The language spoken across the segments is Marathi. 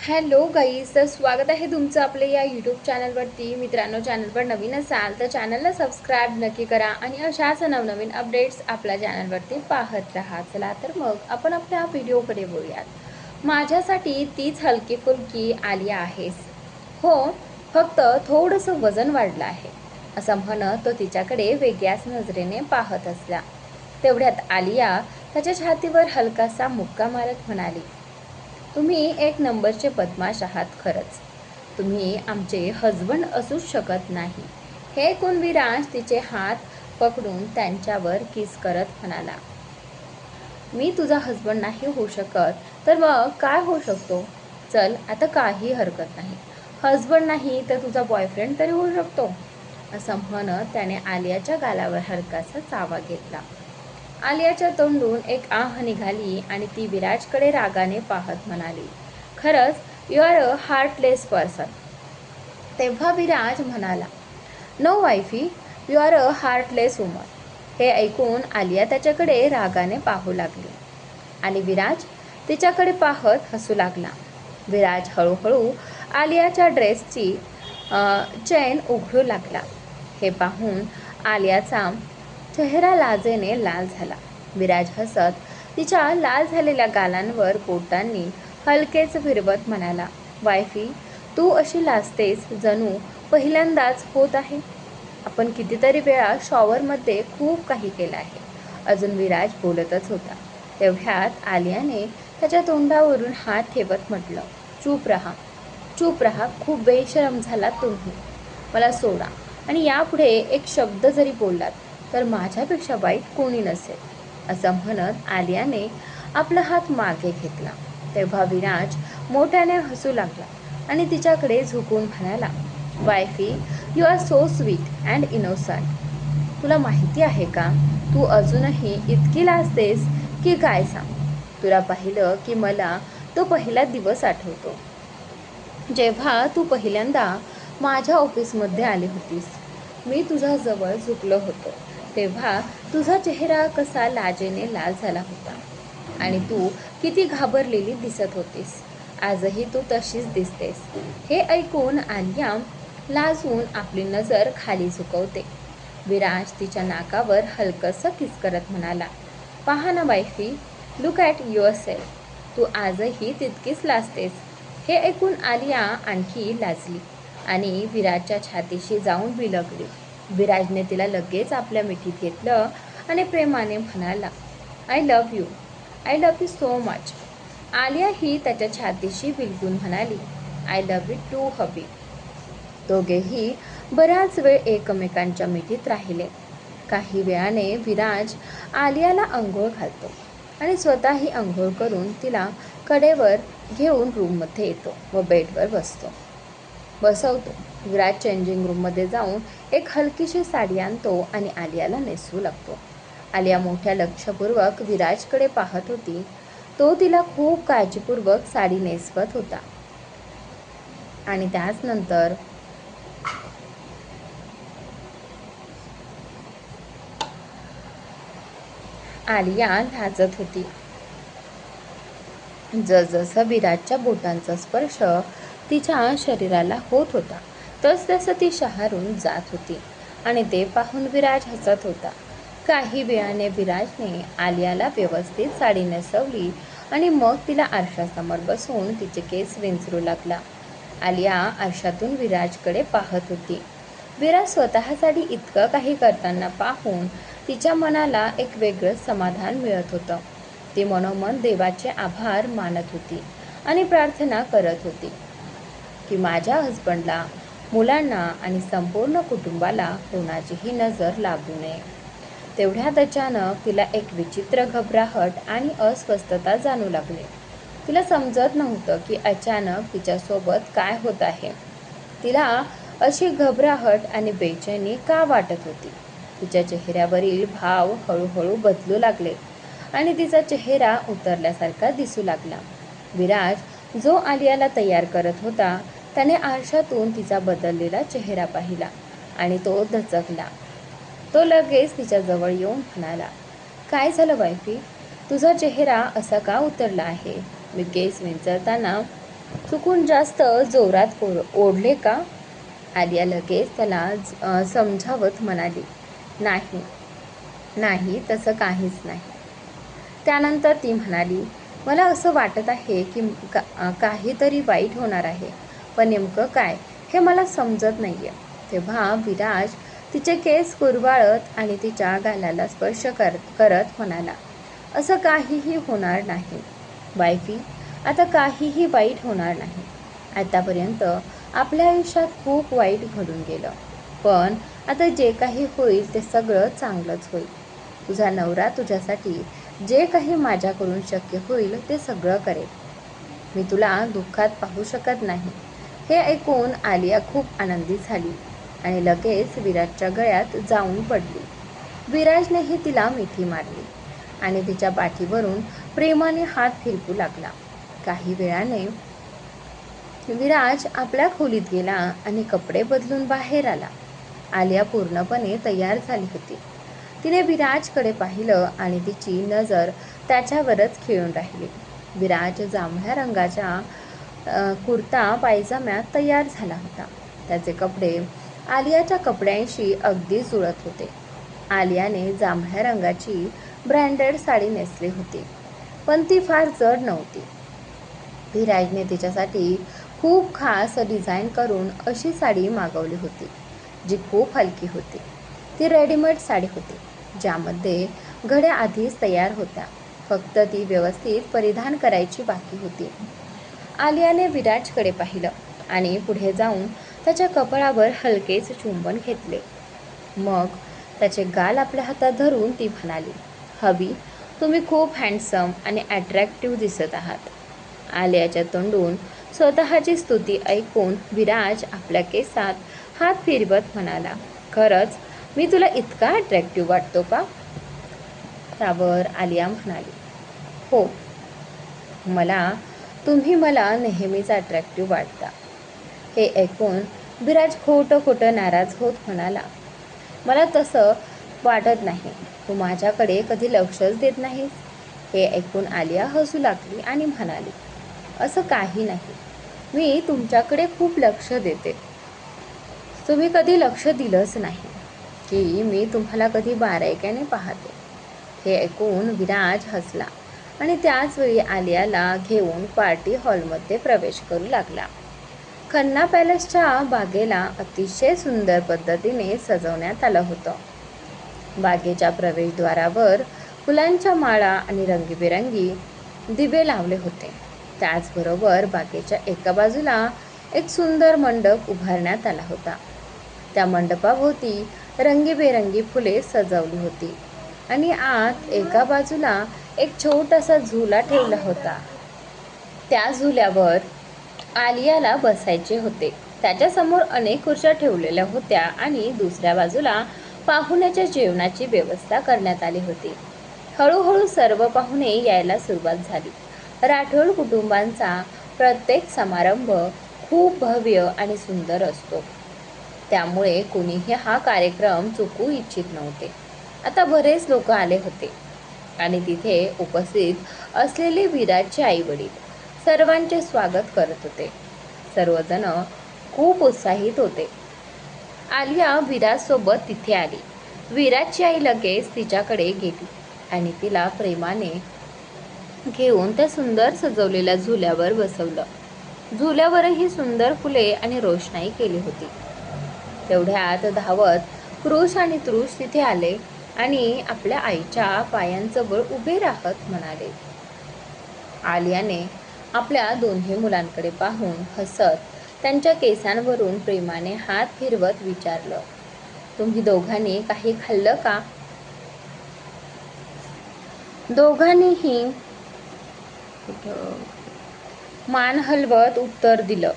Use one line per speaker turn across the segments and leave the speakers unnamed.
हॅलो गाईज, तर स्वागत आहे तुमचं आपल्या या यूट्यूब चॅनलवरती. मित्रांनो, चॅनलवर नवीन असाल तर चॅनलला सबस्क्राईब नक्की करा आणि अशाच नवनवीन अपडेट्स आपल्या चॅनलवरती पाहत राहा. चला तर मग आपण आपल्या व्हिडिओकडे बोलूयात. माझ्यासाठी तीच हलकी फुलकी आलिया आहेस. हो, फक्त थोडंसं वजन वाढलं आहे, असं म्हणत तो तिच्याकडे वेगळ्याच नजरेने पाहत असला. तेवढ्यात आलिया त्याच्या छातीवर हलकासा मुक्का मारत म्हणाली, तुम्ही एक नंबरचे बदमाश आहात खरंच. तुम्ही आमचे हजबंड असूच शकत नाही. हे ऐकून विराज तिचे हात पकडून त्यांच्यावर किस करत म्हणाला, मी तुझा हजबंड नाही होऊ शकत तर मग काय होऊ शकतो? चल, आता काही हरकत नाही. हजबंड नाही तर तुझा बॉयफ्रेंड तरी होऊ शकतो. असं म्हणत त्याने आलियाच्या गालावर हलकासा चावा घेतला. आलियाच्या तोंडून एक आह निघाली आणि ती विराजकडे रागाने पाहत म्हणाली, खरंच you are a heartless person. तेव्हा विराज म्हणाला, no wifey, you are a heartless woman. हे ऐकून आलिया त्याच्याकडे रागाने पाहू लागली आणि विराज तिच्याकडे पाहत हसू लागला. विराज हळूहळू आलियाच्या ड्रेसची चेन उघडू लागला. हे पाहून आलियाचा चेहरा लाजेने लाल झाला. विराज हसत तिच्या लाल झालेल्या गालांवर बोटांनी हलकेच फिरवत म्हणाला, वायफी, तू अशी लाजतेस जणू पहिल्यांदाच होत आहे. आपण कितीतरी वेळा शॉवरमध्ये खूप काही केलं आहे. अजून विराज बोलतच होता. तेवढ्यात आलियाने त्याच्या तोंडावरून हात ठेवत म्हटलं, चूप रहा, चूप रहा. खूप बेशरम झाला तुम्ही. मला सोडा आणि यापुढे एक शब्द जरी बोललात तर माझ्यापेक्षा वाईट कोणी नसेल. असं म्हणत आलियाने आपला हात मागे घेतला. तेव्हा विराज मोठ्याने हसू लागला आणि तिच्याकडे झुकून म्हणाला, wifey, you are so sweet and innocent. तुला माहिती आहे का, तू अजूनही इतकी लाजतेस की काय सांग. तुला पाहिलं की मला तो पहिला दिवस आठवतो, जेव्हा तू पहिल्यांदा माझ्या ऑफिसमध्ये आली होतीस. मी तुझ्या जवळ झुकलो होतो तेव्हा तुझा चेहरा कसा लाजेने लाल झाला होता आणि तू किती घाबरलेली दिसत होतीस. आजही तू तशीच दिसतेस. हे ऐकून आलिया लाजून आपली नजर खाली झुकवते. विराज तिच्या नाकावर हलकंसं किस करत म्हणाला, पहा ना वायफी, लुक ॲट युअर सेल्फ. तू आजही तितकीच लाजतेस. हे ऐकून आलिया आणखी लाजली आणि विराजच्या छातीशी जाऊन बिलगली. विराजने तिला लगेच आपल्या मिठीत घेतलं आणि प्रेमाने म्हणाला, I love you, I love you so much. Alia ही त्याच्या छातीशी बिलगून म्हणाली, I love you too hubby. दोघेही बराच वेळ एकमेकांच्या मिठीत राहिले. काही वेळाने विराज आलियाला अंघोळ घालतो आणि स्वतःही अंघोळ करून तिला कडेवर घेऊन रूममध्ये येतो व बेडवर बसवतो. विराज चेंजिंग रूममध्ये जाऊन एक हलकीशी साडी आणतो आणि आलियाला नेसवू लागतो. आलिया मोठ्या लक्षपूर्वक विराजकडे पाहत होती. तो तिला खूप काळजीपूर्वक साडी नेसवत होता आणि त्याच नंतर आलिया लाजत होती. जसजसं विराजच्या बोटांचा स्पर्श तिच्या शरीराला होत होता तसतसं ती शहारून जात होती आणि ते पाहून विराज हसत होता. काही वेळाने विराजने आलियाला व्यवस्थित साडी नेसवली आणि मग तिला आरशासमोर बसून तिचे केस विंचरू लागला. आलिया आरशातून विराजकडे पाहत होती. विराज स्वतःसाठी इतकं काही करताना पाहून तिच्या मनाला एक वेगळंच समाधान मिळत होतं. ती मनोमन देवाचे आभार मानत होती आणि प्रार्थना करत होती की माझ्या हजबंडला, मुलांना आणि संपूर्ण कुटुंबाला कोणाचीही नजर लागू नये. तेवढ्यात अचानक तिला एक विचित्र घबराहट आणि अस्वस्थता जाणू लागली. तिला समजत नव्हतं की अचानक तिच्यासोबत काय होत आहे. तिला अशी घबराहट आणि बेचैनी का वाटत होती. तिच्या चेहऱ्यावरील भाव हळूहळू बदलू लागले आणि तिचा चेहरा उतरल्यासारखा दिसू लागला. विराज जो आलियाला तयार करत होता त्याने आरशातून तिचा बदललेला चेहरा पाहिला आणि तो दचकला. तो लगेच तिच्या जवळ येऊन म्हणाला, काय झालं वायफी, तुझा चेहरा असा का उतरला आहे? मी केस विंचरताना चुकून जास्त जोरात ओढले का? आलिया लगेच त्याला समजावत म्हणाली, नाही नाही, तसं काहीच नाही. त्यानंतर ती म्हणाली, मला असं वाटत आहे की काहीतरी वाईट होणार आहे, पण नेमकं काय हे मला समजत नाहीये. तेव्हा विराज तिचे केस कुरवाळत आणि तिच्या गालाला स्पर्श करत म्हणाला, असं काहीही होणार नाही वाईफी, आता काहीही वाईट होणार नाही. आतापर्यंत आपल्या आयुष्यात खूप वाईट घडून गेलं, पण आता जे काही होईल ते सगळं चांगलंच होईल. तुझा नवरा तुझ्यासाठी जे काही माझ्याकडून शक्य होईल ते सगळं करेल. मी तुला दुःखात पाहू शकत नाही. हे ऐकून आलिया खूप आनंदी झाली आणि लगेच विराजच्या गळ्यात जाऊन पडली. विराजनेही तिला मिठी मारली आणि तिच्या पाठीवरून प्रेमाने हात फिरकू लागला. काही वेळाने विराज आपल्या खोलीत गेला आणि कपडे बदलून बाहेर आला. आलिया पूर्णपणे तयार झाली होती. तिने विराजकडे पाहिलं आणि तिची नजर त्याच्यावरच खिळून राहिली. विराज जांभळ्या रंगाच्या कुर्ता पायजाम्यात तयार झाला होता. त्याचे कपडे आलियाच्या कपड्यांशी अगदी जुळत होते. आलियाने जांभळ्या रंगाची ब्रँडेड साडी नेसली होती, पण ती फार जड नव्हती. विराजने तिच्यासाठी खूप खास डिझाईन करून अशी साडी मागवली होती, जी खूप हलकी होती. ती रेडीमेड साडी होती, ज्यामध्ये घड्या आधीच तयार होत्या, फक्त ती व्यवस्थित परिधान करायची बाकी होती. आलियाने विराजकडे पाहिलं आणि पुढे जाऊन त्याच्या कपाळावर हलकेच चुंबन घेतले. मग त्याचे गाल आपल्या हातात धरून ती म्हणाली, हबी, तुम्ही खूप हँडसम आणि अट्रॅक्टिव्ह दिसत आहात. आलियाच्या तोंडून स्वतःची स्तुती ऐकून विराज आपल्या केसात हात फिरवत म्हणाला, खरंच मी तुला इतका अट्रॅक्टिव्ह वाटतो का? त्यावर आलिया म्हणाली, हो, तुम्ही मला नेहमीच अट्रॅक्टिव्ह वाटता. हे ऐकून विराज खोटं नाराज होत म्हणाला, मला तसं वाटत नाही. तू माझ्याकडे कधी लक्षच देत नाहीस. हे ऐकून आलिया हसू लागली आणि म्हणाली, असं काही नाही, मी तुमच्याकडे खूप लक्ष देते. तुम्ही कधी लक्ष दिलंच नाही की मी तुम्हाला कधी बारायक्याने पाहते. हे ऐकून विराज हसला आणि त्याच वेळी आलियाला घेऊन पार्टी हॉलमध्ये प्रवेश करू लागला. खन्ना पॅलेसच्या बागेला अतिशय सुंदर पद्धतीने सजवण्यात आलं होतं. बागेच्या प्रवेशद्वारावर फुलांच्या माळा आणि रंगीबेरंगी दिवे लावले होते. त्याचबरोबर बागेच्या एका बाजूला एक सुंदर मंडप उभारण्यात आला होता. त्या मंडपाभोवती रंगीबेरंगी फुले सजवली होती आणि आत एका बाजूला एक छोटासा झुला ठेवला होता. त्या झुल्यावर आलियाला बसायचे होते. त्याच्यासमोर अनेक खुर्च्या ठेवलेल्या होत्या आणि दुसऱ्या बाजूला पाहुण्याच्या जेवणाची व्यवस्था करण्यात आली होती. हळूहळू सर्व पाहुणे यायला सुरुवात झाली. राठोड कुटुंबांचा प्रत्येक समारंभ खूप भव्य आणि सुंदर असतो, त्यामुळे कुणीही हा कार्यक्रम चुकवू इच्छित नव्हते. आता बरेच लोक आले होते आणि तिथे उपस्थित असलेले विराजचे आई वडील सर्वांचे स्वागत करत होते. सर्वजण खूप उत्साहित होते. आलिया विराजसोबत तिथे आली. विराजची आई लगेच तिच्याकडे गेली आणि तिला प्रेमाने घेऊन त्या सुंदर सजवलेल्या झुल्यावर बसवलं. झुल्यावरही सुंदर फुले आणि रोषणाई केली होती. तेवढ्यात धावत कृष आणि तृष तिथे आले आणि आपल्या आईच्या पायांजवळ उभे राहत म्हणाले. आलियाने आपल्या दोन्ही मुलांकडे पाहून हसत त्यांच्या केसांवरून प्रेमाने हात फिरवत विचारलं, तुम्ही दोघांनी काही खाल्लं का? दोघांनीही मान हलवत उत्तर दिलं,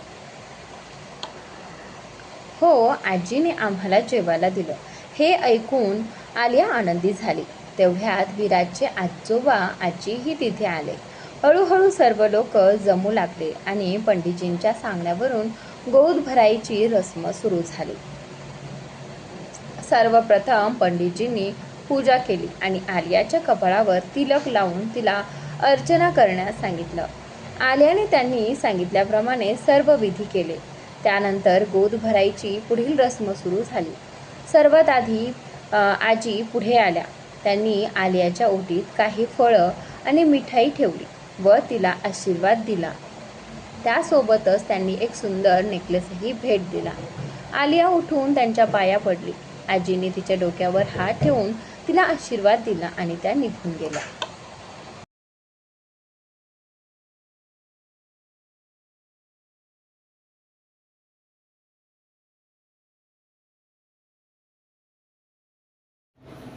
हो, आजीने आम्हाला जेवायला दिलं. हे ऐकून आलिया आनंदी झाली. तेवढ्यात विराजचे आजोबा आजीही तिथे आले. हळूहळू सर्व लोक जमू लागले आणि पंडितजींच्या सांगण्यावरून गोद भरायची रस्म सुरू झाली. सर्वप्रथम पंडितजींनी पूजा केली आणि आलियाच्या कपाळावर तिलक लावून तिला अर्चना करण्यास सांगितलं. आलियाने त्यांनी सांगितल्याप्रमाणे सर्व विधी केले. त्यानंतर गोद भरायची पुढील रस्म सुरू झाली. सर्वात आधी आजी पुढे आल्या. त्यांनी आलियाच्या ओटीत काही फळं आणि मिठाई ठेवली व तिला आशीर्वाद दिला. त्यासोबतच त्यांनी एक सुंदर नेकलेसही भेट दिला. आलिया उठून त्यांच्या पाया पडली. आजीने तिच्या डोक्यावर हात ठेवून तिला आशीर्वाद दिला आणि त्या निघून गेल्या.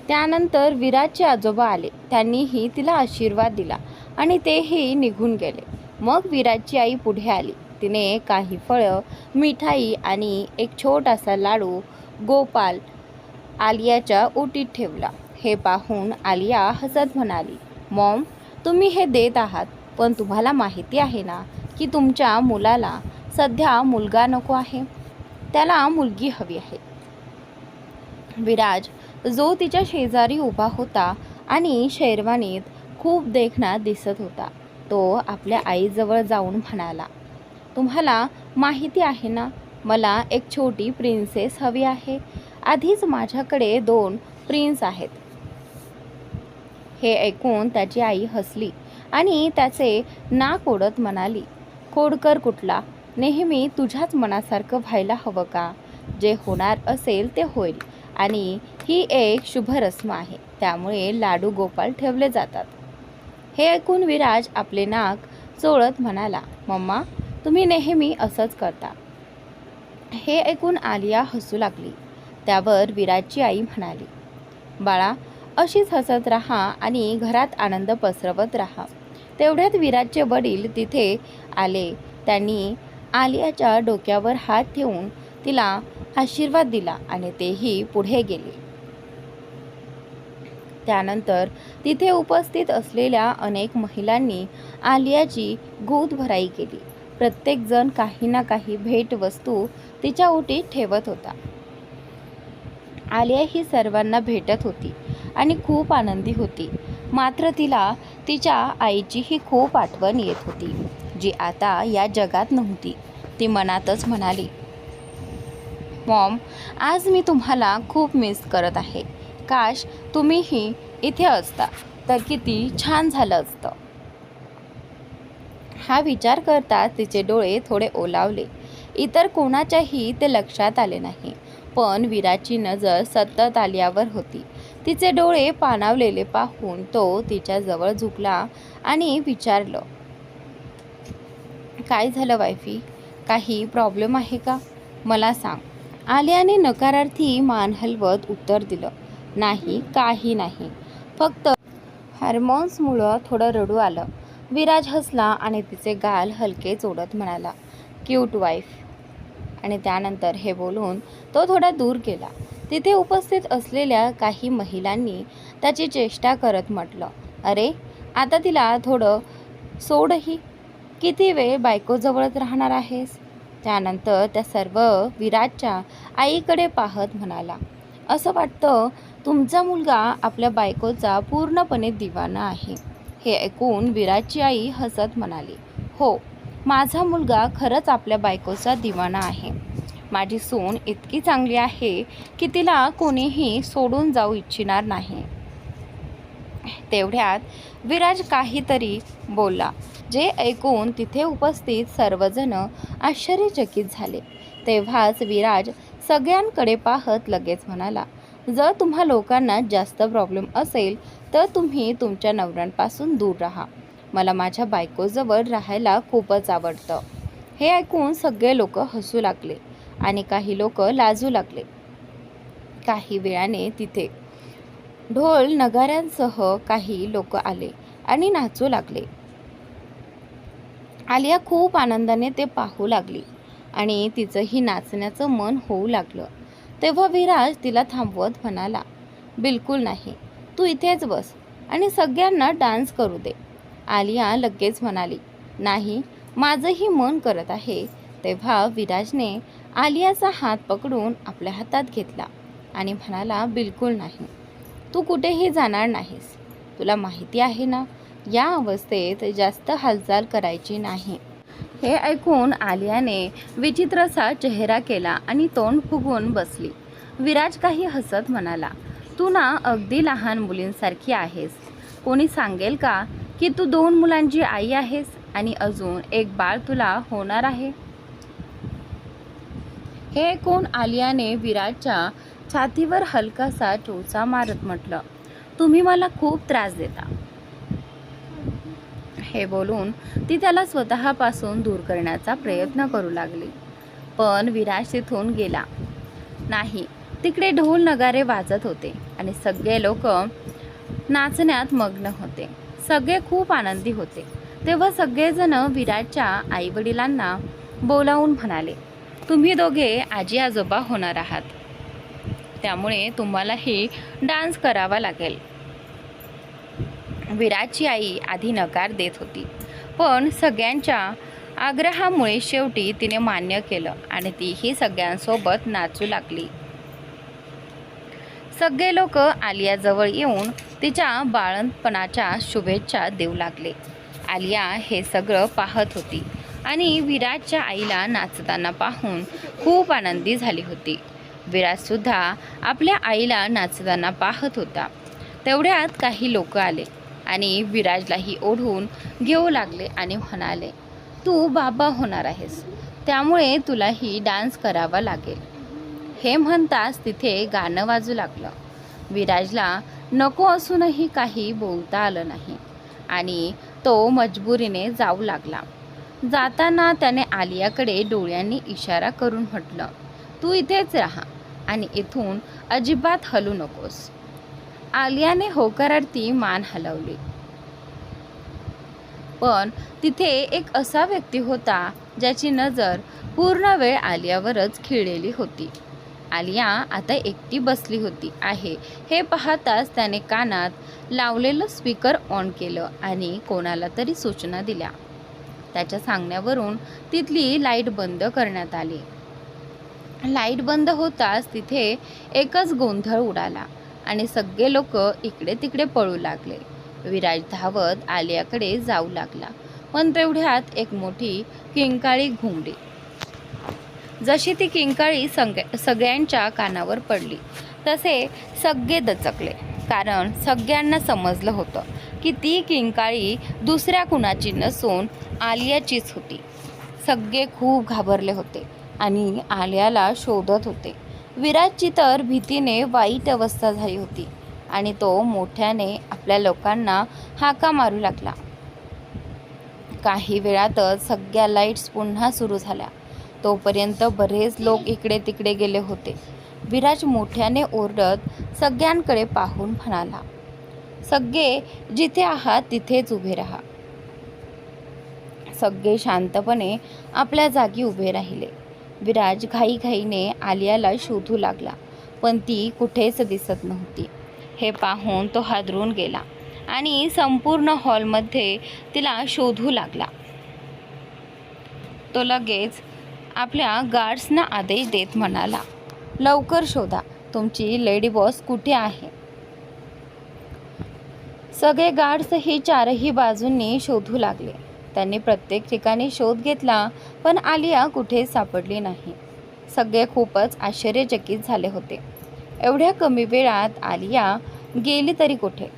त्यानंतर विराजचे आजोबा आले. त्यांनीही तिला आशीर्वाद दिला आणि तेही निघून गेले. मग विराजची आई पुढे आली. तिने काही फळं, मिठाई आणि एक छोटासा लाडू गोपाल आलियाच्या ओटीत ठेवला. हे पाहून आलिया हसत म्हणाली, मॉम, तुम्ही हे देत आहात, पण तुम्हाला माहिती आहे ना की तुमच्या मुलाला सध्या मुलगा नको आहे, त्याला मुलगी हवी आहे. विराज, जो तिच्या शेजारी उभा होता आणि शेरवानीत खूप देखणा दिसत होता, तो आपल्या आईजवळ जाऊन म्हणाला, तुम्हाला माहिती आहे ना, मला एक छोटी प्रिन्सेस हवी आहे. आधीच माझ्याकडे 2 प्रिन्स आहेत. हे ऐकून त्याची आई हसली आणि त्याचे नाक ओढत म्हणाली, खोडकर कुठला, नेहमी तुझ्याच मनासारखं व्हायला हवं का? जे होणार असेल ते होईल आणि ही एक शुभ रस्म आहे, त्यामुळे लाडू गोपाल ठेवले जातात. हे ऐकून विराज आपले नाक चोळत म्हणाला, मम्मा, तुम्ही नेहमी असंच करता. हे ऐकून आलिया हसू लागली. त्यावर विराजची आई म्हणाली, बाळा, अशीच हसत राहा आणि घरात आनंद पसरवत राहा. तेवढ्यात विराजचे वडील तिथे आले. त्यांनी आलियाच्या डोक्यावर हात ठेवून तिला आशीर्वाद दिला आणि तेही पुढे गेले. त्यानंतर तिथे उपस्थित असलेल्या अनेक महिलांनी आलियाची गोद भराई केली. प्रत्येकजण काही ना काही भेटवस्तू तिच्या ओटीत ठेवत होता. आलिया ही सर्वांना भेटत होती आणि खूप आनंदी होती. मात्र तिला तिच्या आईचीही खूप आठवण येत होती, जी आता या जगात नव्हती. ती मनातच म्हणाली, मॉम, आज मी तुम्हाला खूप मिस करत आहे. काश तुम्हीही इथे असता तर किती छान झालं असतं. हा विचार करता तिचे डोळे थोडे ओलावले. इतर कोणाच्याही ते लक्षात आले नाही, पण विराजची नजर सतत आलियावर होती. तिचे डोळे पाणावलेले पाहून तो तिच्या जवळ झुकला आणि विचारलं, काय झालं वाईफी, काही प्रॉब्लेम आहे का? मला सांग. आलियाने नकारार्थी मान हलवत उत्तर दिलं, नाही, काही नाही, फक्त हार्मोन्समुळं थोडं रडू आलं. विराज हसला आणि तिचे गाल हलके चोडत म्हणाला, क्यूट वाईफ. आणि त्यानंतर हे बोलून तो थोडा दूर गेला. तिथे उपस्थित असलेल्या काही महिलांनी त्याची चेष्टा करत म्हटलं, अरे, आता तिला थोडं सोडही, किती वेळ बायकोजवळच राहणार आहेस? त्यानंतर त्या सर्व विराजच्या आईकडे पाहत म्हणाला, असं वाटतं तुमचा मुलगा आपल्या बायकोचा पूर्णपणे दिवाना आहे. हे ऐकून विराजची आई हसत म्हणाली, हो, माझा मुलगा खरंच आपल्या बायकोचा दिवाना आहे. माझी सून इतकी चांगली आहे की तिला कोणीही सोडून जाऊ इच्छिणार नाही. तेवढ्यात विराज काहीतरी बोलला, जे ऐकून तिथे उपस्थित सर्वजण आश्चर्यचकित झाले. तेव्हाच विराज सगळ्यांकडे पाहत लगेच म्हणाला, जर तुम्हा लोकांना जास्त प्रॉब्लेम असेल तर तुम्ही तुमच्या नवऱ्यांपासून दूर राहा. मला माझ्या बायकोजवळ राहायला खूपच आवडतं. हे ऐकून सगळे लोक हसू लागले आणि काही लोक लाजू लागले. काही वेळाने तिथे ढोल नगाऱ्यांसह काही लोक आले आणि नाचू लागले. आलिया खूप आनंदाने ते पाहू लागली आणि तिचंही नाचण्याचं मन होऊ लागलं. तेव्हा विराज तिला थांबवत म्हणाला, बिलकुल नाही, तू इथेच बस आणि सगळ्यांना डान्स करू दे. आलिया लगेच म्हणाली, नाही, माझंही मन करत आहे. तेव्हा विराजने आलियाचा हात पकडून आपल्या हातात घेतला आणि म्हणाला, बिलकुल नाही, तू कुठेही जाणार नाहीस. तुला माहिती आहे ना, या अवस्थेत जास्त हालचाल करायची नाही. हे ऐकून आलियाने विचित्रसा चेहरा केला आणि तोंड फुगवून बसली. विराज काही हसत म्हणाला, तू ना अगदी लहान मुलींसारखी आहेस. कोणी सांगेल का की तू 2 मुलांची आई आहेस आणि अजून एक बाळ तुला होणार आहे. हे ऐकून आलियाने विराजच्या छातीवर हलकासा टोचा मारत म्हटलं, तुम्ही मला खूप त्रास देता. हे बोलून ती त्याला स्वतःपासून दूर करण्याचा प्रयत्न करू लागली. पण विराज तिथून गेला नाही. तिकडे ढोल नगारे वाजत होते आणि सगळे लोक नाचण्यात मग्न होते. सगळे खूप आनंदी होते. तेव्हा सगळेजण विराजच्या आईवडिलांना बोलावून म्हणाले, तुम्ही दोघे आजी आजोबा होणार आहात, त्यामुळे तुम्हालाही डान्स करावा लागेल. विराजची आई आधी नकार देत होती, पण सगळ्यांच्या आग्रहामुळे शेवटी तिने मान्य केलं आणि तीही सगळ्यांसोबत नाचू लागली. सगळे लोक आलियाजवळ येऊन तिच्या बाळंतपणाच्या शुभेच्छा देऊ लागले. आलिया हे सगळं पाहत होती आणि विराजच्या आईला नाचताना पाहून खूप आनंदी झाली होती. विराजसुद्धा आपल्या आईला नाचताना पाहत होता. तेवढ्यात काही लोक आले आणि विराजलाही ओढून घेऊ लागले आणि म्हणाले, तू बाबा होणार आहेस, त्यामुळे तुलाही डान्स करावा लागेल. हे म्हणताच तिथे गाणं वाजू लागलं. विराजला नको असूनही काही बोलता आलं नाही आणि तो मजबुरीने जाऊ लागला. जाताना त्याने आलियाकडे डोळ्यांनी इशारा करून म्हटलं, तू इथेच राहा आणि इथून अजिबात हलू नकोस. आलियाने होकारार्थी मान हलवली. पण तिथे एक असा व्यक्ती होता ज्याची नजर पूर्ण वेळ आलियावरच खिळलेली होती. आलिया आता एकटी बसली होती आहे हे पाहताच त्याने कानात लावलेलं स्पीकर ऑन केलं आणि कोणाला तरी सूचना दिल्या. त्याच्या सांगण्यावरून तिथली लाईट बंद करण्यात आली. लाईट बंद होताच तिथे एकच गोंधळ उडाला आणि सगळे लोक इकडे तिकडे पळू लागले. विराज धावत आलियाकडे जाऊ लागला, पण तेवढ्यात एक मोठी किंकाळी घुमली. जशी ती किंकाळी सगळ्यांच्या कानावर पडली तसे सगळे दचकले, कारण सगळ्यांना समजलं होतं की ती किंकाळी दुसऱ्या कुणाची नसून आलियाचीच होती. सगळे खूप घाबरले होते आणि आलियाला शोधत होते. विराजची तर भीतीने वाईट अवस्था झाली होती आणि तो मोठ्याने आपल्या लोकांना हाका मारू लागला. काही वेळातच सगळ्या लाईट्स पुन्हा सुरू झाल्या. तोपर्यंत बरेच लोक इकडे तिकडे गेले होते. विराज मोठ्याने ओरडत सगळ्यांकडे पाहून म्हणाला, सगळे जिथे आहात तिथेच उभे राहा. सगळे शांतपणे आपल्या जागी उभे राहिले. विराज घाईघाईने आलियाला शोधू लागला, पण ती कुठेच दिसत नव्हती. हे पाहून तो हादरून गेला आणि संपूर्ण हॉलमध्ये तिला शोधू लागला. तो लगेच आपल्या गार्ड्सना आदेश देत म्हणाला, लवकर शोधा, तुमची लेडी बॉस कुठे आहे. सगळे गार्ड्सही चारही बाजूंनी शोधू लागले. त्यांनी प्रत्येक ठिकाणी शोध घेतला, पण आलिया कुठेच सापडली नाही. सगळे खूपच आश्चर्यचकित झाले होते. एवढ्या कमी वेळात आलिया गेली तरी कुठे.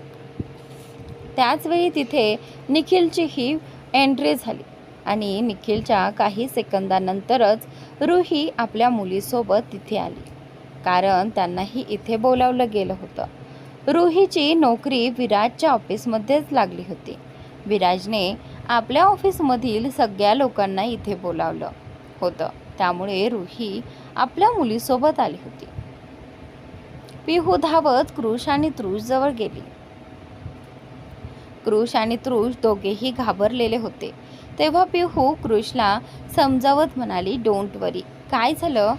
त्याचवेळी तिथे निखिलचीही एंट्री झाली आणि निखिलच्या काही सेकंदानंतरच रुही आपल्या मुलीसोबत तिथे आली, कारण त्यांनाही इथे बोलावलं गेलं होतं. रुहीची नोकरी विराजच्या ऑफिसमध्येच लागली होती. विराजने आपल्या ऑफिसमधील सगळ्या लोकांना इथे बोलावलं होतं, त्यामुळे रुही आपल्या मुलीसोबत आली होती. पिहू धावत कृष आणि तृष जवळ गेली. कृष आणि तृष दोघेही घाबरलेले होते. तेव्हा पिहू कृषला समजावत म्हणाली, डोंट वरी, काय झालं,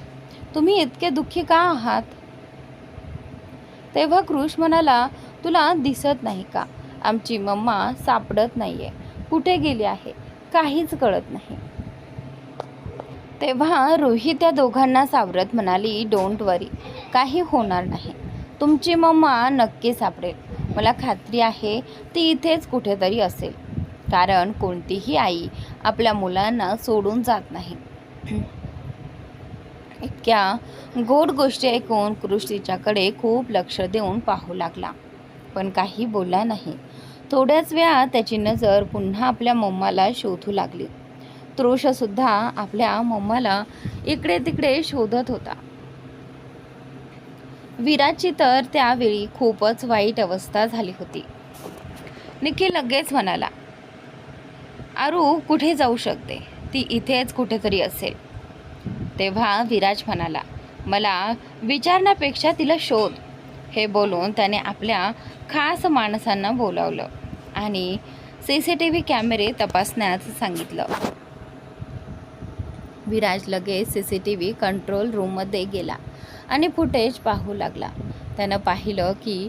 तुम्ही इतके दुःखी का आहात. तेव्हा कृष म्हणाला, तुला दिसत नाही का, आमची मम्मा सापडत नाहीये, कुठे गेली आहे, काहीच कळत नाही. तेव्हा रुही त्या दोघांना सावरत म्हणाली, डोंट वरी, काही होणार नाही, तुमची मम्मा नक्की सापडेल. मला खात्री आहे ती इथेच कुठेतरी असेल, कारण कोणतीही आई आपल्या मुलांना सोडून जात नाही. इतक्या गोड गोष्टी ऐकून कृष तिच्याकडे खूप लक्ष देऊन पाहू लागला, पण काही बोलला नाही. थोड्याच वेळात त्याची नजर पुन्हा आपल्या मम्माला शोधू लागली. सुद्धा आपल्या मम्माला इकडे तिकडे शोधत होता. विराजची तर त्यावेळी खूपच वाईट अवस्था झाली होती. निखिल लगेच म्हणाला, आरू कुठे जाऊ शकते, ती इथेच कुठेतरी असेल. तेव्हा विराज म्हणाला, मला विचारण्यापेक्षा तिला शोध. हे बोलून त्याने आपल्या खास माणसांना बोलावलं आणि CCTV कॅमेरे तपासण्यास सांगितलं. विराज लगेच CCTV कंट्रोल रूममध्ये गेला आणि फुटेज पाहू लागला. त्यानं पाहिलं की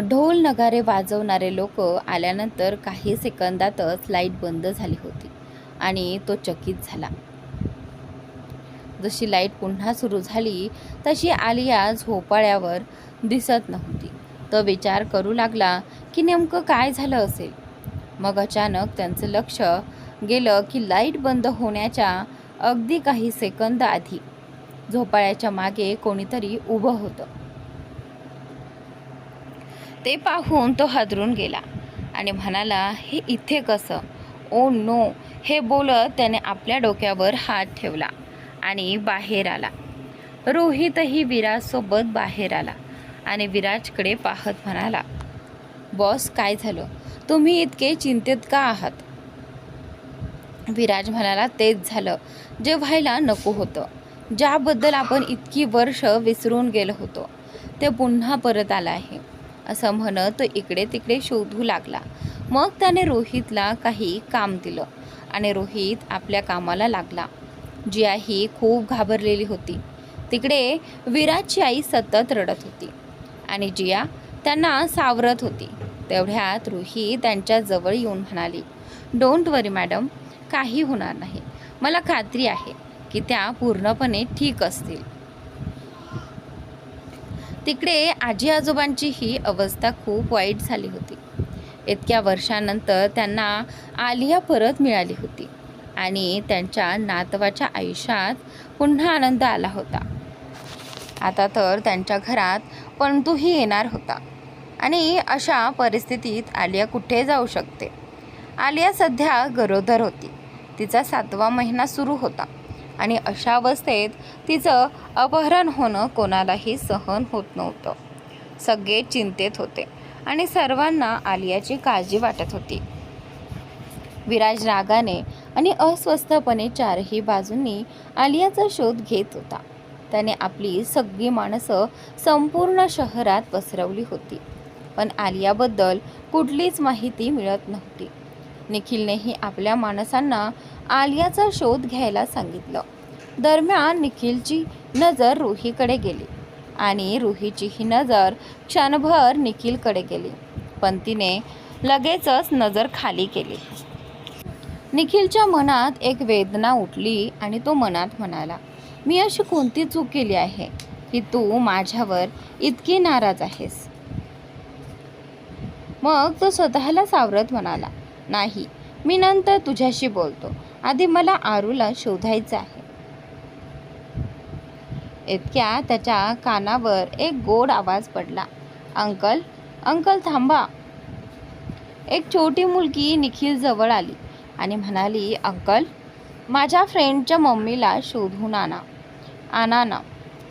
ढोल नगारे वाजवणारे लोक आल्यानंतर काही सेकंदातच लाईट बंद झाली होती आणि तो चकित झाला. जशी लाईट पुन्हा सुरू झाली तशी आलिया झोपाळ्यावर दिसत नव्हती. तो विचार करू लागला की नेमकं काय झालं असेल. मग अचानक त्यांचं लक्ष गेलं की लाईट बंद होण्याच्या अगदी काही सेकंद आधी झोपाळ्याच्या मागे कोणीतरी उभं होतं. ते पाहून तो हादरून गेला आणि म्हणाला, हे इथे कसं? Oh no. हे बोलत त्याने आपल्या डोक्यावर हात ठेवला आणि बाहेर आला. रोहितही विराजसोबत बाहेर आला आणि विराजकडे पाहत म्हणाला, बॉस काय झालं? तुम्ही इतके चिंतित का आहात? विराज म्हणाला, तेच झालं जे व्हायला नको होतं. ज्याबद्दल आपण इतकी वर्ष विसरून गेलो होतो ते पुन्हा परत आलं आहे. असं म्हणत तो इकडे तिकडे शोधू लागला. मग त्याने रोहितला काही काम दिलं आणि रोहित आपल्या कामाला लागला. जिया ही खूप घाबरलेली होती. तिकडे विराजची आई सतत रडत होती आणि जिया त्यांना सावरत होती. तेवढ्यात रुही त्यांच्या जवळ येऊन म्हणाली, डोंट वरी मॅडम, काही होणार नाही. मला खात्री आहे की त्या पूर्णपणे ठीक असतील. तिकडे आजी आजोबांची ही अवस्था खूप वाईट झाली होती. इतक्या वर्षानंतर त्यांना आलिया परत मिळाली होती आणि त्यांच्या नातवाच्या आयुष्यात पुन्हा आनंद आला होता. आता तर त्यांच्या घरात पंतूही येणार होता आणि अशा परिस्थितीत आलिया कुठे जाऊ शकते? आलिया सध्या गरोदर होती. तिचा 7वा महिना सुरू होता आणि अशा अवस्थेत तिचं अपहरण होणं कोणालाही सहन होत नव्हतं. सगळे चिंतेत होते आणि सर्वांना आलियाची काळजी वाटत होती. विराज रागाने आणि अस्वस्थपणे चारही बाजूंनी आलियाचा शोध घेत होता. त्याने आपली सगळी माणसं संपूर्ण शहरात पसरवली होती, पण आलियाबद्दल कुठलीच माहिती मिळत नव्हती. निखिलनेही आपल्या माणसांना आलियाचा शोध घ्यायला सांगितलं. दरम्यान निखिलची नजर रुहीकडे गेली आणि रुहीची ही नजर क्षणभर निखिलकडे गेली, पण तिने लगेचच नजर खाली केली. निखिलच्या मनात एक वेदना उठली आणि तो मनात म्हणाला, मी अशी कोणती चूक केली आहे की तू माझ्यावर इतकी नाराज आहेस? मग तो स्वतःला सावरत म्हणाला, नाही, मी नंतर तुझ्याशी बोलतो. आधी मला आरूला शोधायचं आहे. इतक्या त्याच्या कानावर एक गोड आवाज पडला, अंकल, अंकल थांबा. एक छोटी मुलगी निखिल जवळ आली आणि म्हणाली, अंकल, माझ्या फ्रेंडच्या मम्मीला शोधून आणा ना.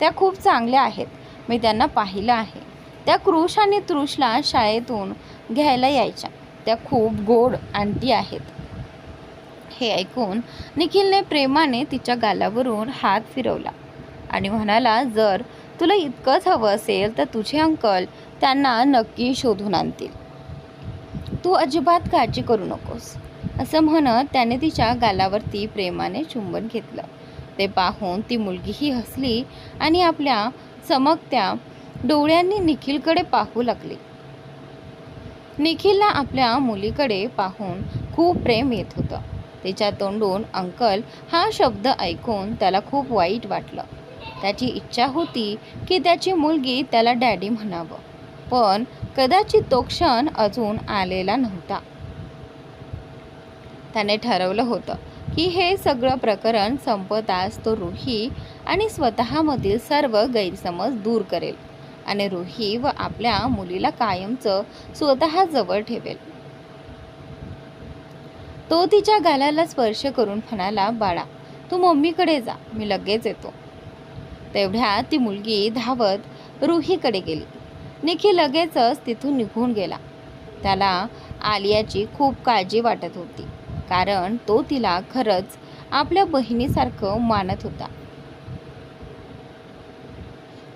त्या खूप चांगल्या आहेत. मी त्यांना पाहिलं आहे. त्या कृष आणि तृषला शाळेतून घ्यायला यायच्या. त्या खूप गोड आंटी आहेत. हे ऐकून निखिलने प्रेमाने तिच्या गालावरून हात फिरवला आणि म्हणाला, जर तुला इतकंच हवं असेल तर तुझे अंकल त्यांना नक्की शोधून आणतील. तू अजिबात काळजी करू नकोस. असं म्हणत त्याने तिच्या गालावरती प्रेमाने चुंबन घेतलं. ते पाहून ती मुलगीही हसली आणि आपल्या चमकत्या डोळ्यांनी निखिलकडे पाहू लागली. निखिलला आपल्या मुलीकडे पाहून खूप प्रेम येत होतं. तिच्या तोंडून अंकल हा शब्द ऐकून त्याला खूप वाईट वाटलं. त्याची इच्छा होती की त्याची मुलगी त्याला डॅडी म्हणावं. पण कदाचित तो क्षण अजून आलेला नव्हता. त्याने ठरवलं होतं की हे सगळं प्रकरण संपताच तो रुही आणि स्वतःमधील सर्व गैरसमज दूर करेल आणि रुही व आपल्या मुलीला कायमचं स्वतः जवळ ठेवेल. तो तिच्या गालाला स्पर्श करून म्हणाला, बाळा, तू मम्मीकडे जा, मी लगेच येतो. तेवढ्यात ती मुलगी धावत रुहीकडे गेली. निखी लगेचच तिथून निघून गेला. त्याला आलियाची खूप काळजी वाटत होती, कारण तो तिला खरंच आपल्या बहिणीसारखं मानत होता.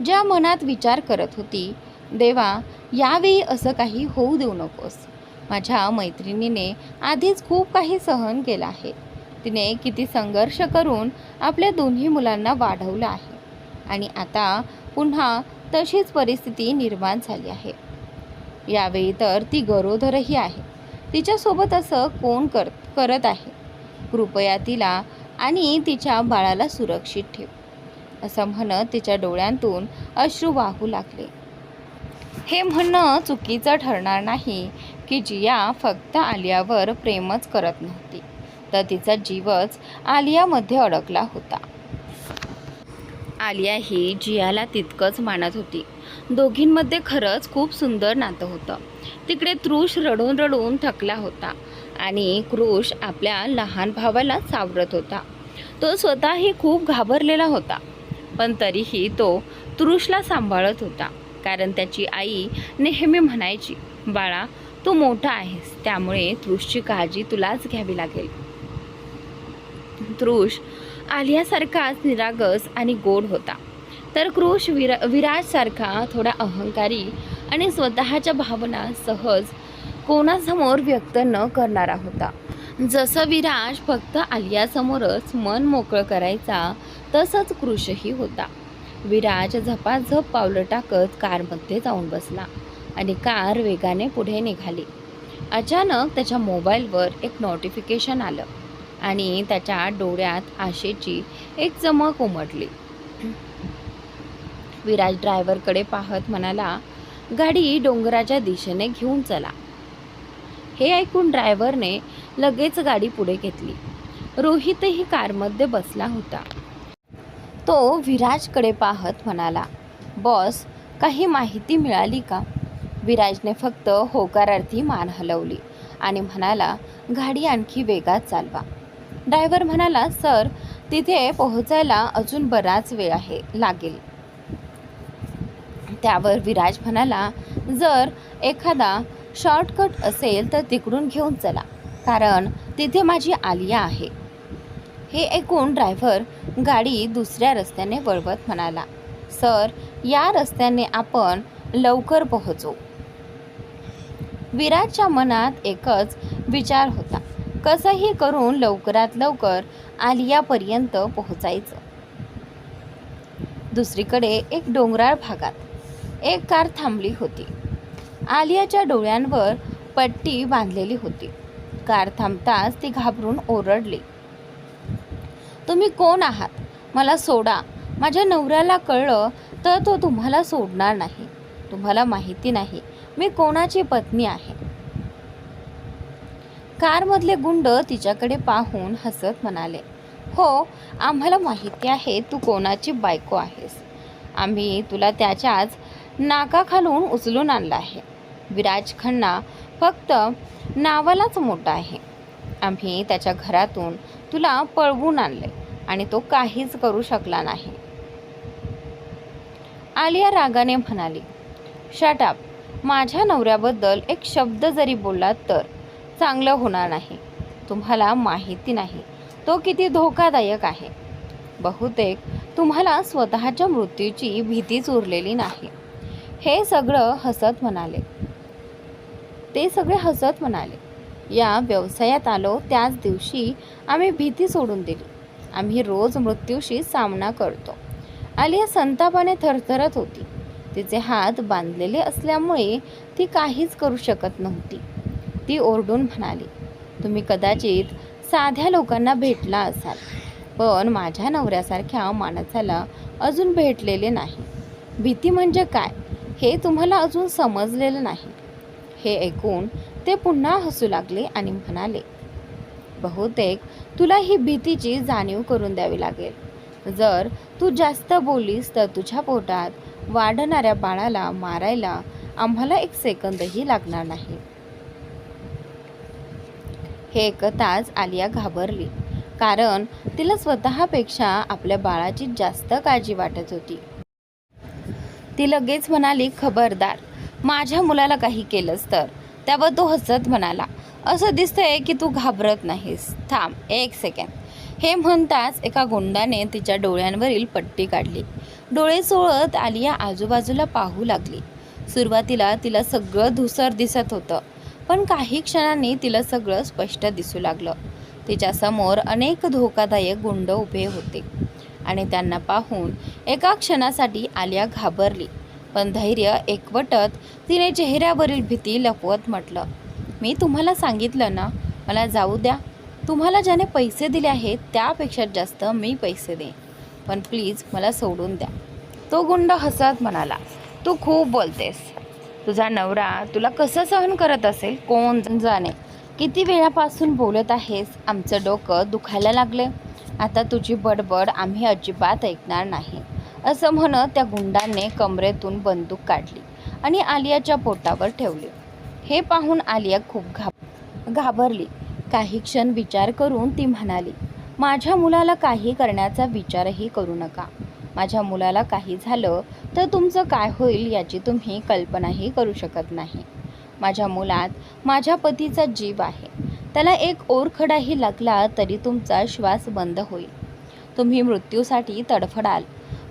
ज्या मनात विचार करत होती, देवा, यावेळी असं काही होऊ देऊ नकोस. माझ्या मैत्रिणीने आधीच खूप काही सहन केलं आहे. तिने किती संघर्ष करून आपल्या दोन्ही मुलांना वाढवलं आहे आणि आता पुन्हा तशीच परिस्थिती निर्माण झाली आहे. यावेळी तर ती गरोदरही आहे. तिच्यासोबत असं कोण करत आहे? कृपया तिला आणि तिच्या बाळाला सुरक्षित ठेव, असं म्हणत तिच्या डोळ्यांतून अश्रू वाहू लागले. हे म्हणणं चुकीचं ठरणार नाही की जिया फक्त आलियावर प्रेमच करत नव्हती, तर तिचा जीवच आलियामध्ये अडकला होता. आलिया ही जियाला तितकंच मानत होती. दोघींमध्ये खरंच खूप सुंदर नातं होतं. तिकडे तृष रडून रडून थकला होता आणि कृष आपल्या लहान भावाला सावरत होता. तो स्वतःही खूप घाबरलेला होता, पण तरीही तो तृषला सांभाळत होता, कारण त्याची आई नेहमी म्हणायची, बाळा, तू मोठा आहेस, त्यामुळे तृषची काळजी तुलाच घ्यावी लागेल. तृष आलियासारखाच निरागस आणि गोड होता, तर कृष विराजसारखा थोडा अहंकारी आणि स्वतःच्या भावना सहज कोणासमोर व्यक्त न करणारा होता. जसं विराज फक्त आलियासमोरच मन मोकळं करायचा, तसंच कृषही होता. विराज झपाझप पावलं टाकत कारमध्ये जाऊन बसला आणि कार वेगाने पुढे निघाली. अचानक त्याच्या मोबाईलवर एक नोटिफिकेशन आलं आणि त्याच्या डोळ्यात आशेची एक चमक उमटली. विराज ड्रायव्हरकडे पाहत म्हणाला, गाडी डोंगराच्या दिशेने घेऊन चला. हे ऐकून ड्रायव्हरने लगेच गाडी पुढे घेतली. रोहितही कारमध्ये बसला होता. तो विराजकडे पाहत म्हणाला, बॉस, काही माहिती मिळाली का? विराजने फक्त होकारार्थी मान हलवली आणि म्हणाला, गाडी आणखी वेगात चालवा. ड्रायव्हर म्हणाला, सर, तिथे पोहोचायला अजून बराच वेळ लागेल. त्यावर विराज म्हणाला, जर एखादा शॉर्टकट असेल तर तिकडून घेऊन चला, कारण तिथे माझी आलिया आहे. हे ऐकून ड्रायव्हर गाडी दुसऱ्या रस्त्याने वळवत म्हणाला, सर, या रस्त्याने आपण लवकर पोहोचू. विराजच्या मनात एकच विचार होता, कसंही करून लवकरात लवकर आलियापर्यंत पोहोचायचं. दुसरीकडे एक डोंगराळ भागात एक कार थांबली होती. आलियाच्या डोळ्यांवर पट्टी बांधलेली होती. कार थांबताच ती घाबरून ओरडली, तुम्ही कोण आहात? मला सोडा. माझ्या नवऱ्याला कळलं तर तो तुम्हाला सोडणार नाही. तुम्हाला माहिती नाही मी कोणाची पत्नी आहे. कारमधले गुंड तिच्याकडे पाहून हसत म्हणाले, हो, आम्हाला माहिती आहे तू कोणाची बायको आहेस. आम्ही तुला त्याच्याच नाकाखालून उचलून आणलं आहे. विराज खन्ना फक्त नावालाच मोठा आहे. आम्ही त्याच्या घरातून तुला पळवून आणले आणि तो काहीच करू शकला नाही. आलिया रागाने म्हणाली, शट अप. माझ्या नवऱ्याबद्दल एक शब्द जरी बोललात तर चांगलं होणार नाही. तुम्हाला माहिती नाही तो किती धोकादायक आहे. बहुतेक तुम्हाला स्वतःच्या मृत्यूची भीतीच उरलेली नाही. ते सगळे हसत म्हणाले, या व्यवसायात आलो त्याच दिवशी आम्ही भीती सोडून दिली. आम्ही रोज मृत्यूशी सामना करतो. आलिया संतापाने थरथरत होती. तिचे हात बांधलेले असल्यामुळे ती काहीच करू शकत नव्हती. ती ओरडून म्हणाली, तुम्ही कदाचित साध्या लोकांना भेटला असाल, पण माझ्या नवऱ्यासारख्या माणसाला अजून भेटलेले नाही. भीती म्हणजे काय हे तुम्हाला अजून समजलेलं नाही. हे ऐकून ते पुन्हा हसू लागले आणि म्हणाले, बहुतेक तुला ही भीतीची जाणीव करून द्यावी लागेल. जर तू जास्त बोललीस तर तुझ्या पोटात वाढणाऱ्या बाळाला मारायला आम्हाला एक सेकंदही लागणार नाही. हे ऐकताच आलिया घाबरली, कारण तिला स्वतःपेक्षा आपल्या बाळाची जास्त काळजी वाटत होती. ती लगेच म्हणाली, खबरदार, माझ्या मुलाला काही केलंस तर. त्यावर तो हसत म्हणाला, असं दिसतंय की तू घाबरत नाहीस. थांब एक सेकंड. हे म्हणताच एका गुंडाने तिच्या डोळ्यांवरील पट्टी काढली. डोळे चोळत आलिया आजूबाजूला पाहू लागली. सुरुवातीला तिला सगळं धुसर दिसत होतं, पण काही क्षणांनी तिला सगळं स्पष्ट दिसू लागलं. तिच्यासमोर अनेक धोकादायक गुंड उभे होते आणि त्यांना पाहून एका क्षणासाठी आलिया घाबरली, पण धैर्य एकवटत तिने चेहऱ्यावरील भीती लपवत म्हटलं, मी तुम्हाला सांगितलं ना, मला जाऊ द्या. तुम्हाला ज्याने पैसे दिले आहेत त्यापेक्षा जास्त मी पैसे देईन, पण प्लीज मला सोडून द्या. तो गुंड हसत म्हणाला, तू खूप बोलतेस. तुझा नवरा तुला कसं सहन करत असेल कोण जाणे. किती वेळापासून बोलत आहेस, आमचं डोकं दुखायला लागले. आता तुझी बडबड आम्ही अजिबात ऐकणार नाही. असं म्हणत त्या गुंडाने कमरेतून बंदूक काढली आणि आलियाच्या पोटावर ठेवली. हे पाहून आलिया खूप घाबरली. काही क्षण विचार करून ती म्हणाली, माझ्या मुलाला काही करण्याचा विचारही करू नका. माझ्या मुलाला काही झालं तर तुमचं काय होईल याची तुम्ही कल्पनाही करू शकत नाही. माझ्या मुलात माझ्या पतीचा जीव आहे. त्याला एक ओरखडाही लागला तरी तुमचा श्वास बंद होईल. तुम्ही मृत्यूसाठी तडफडाल,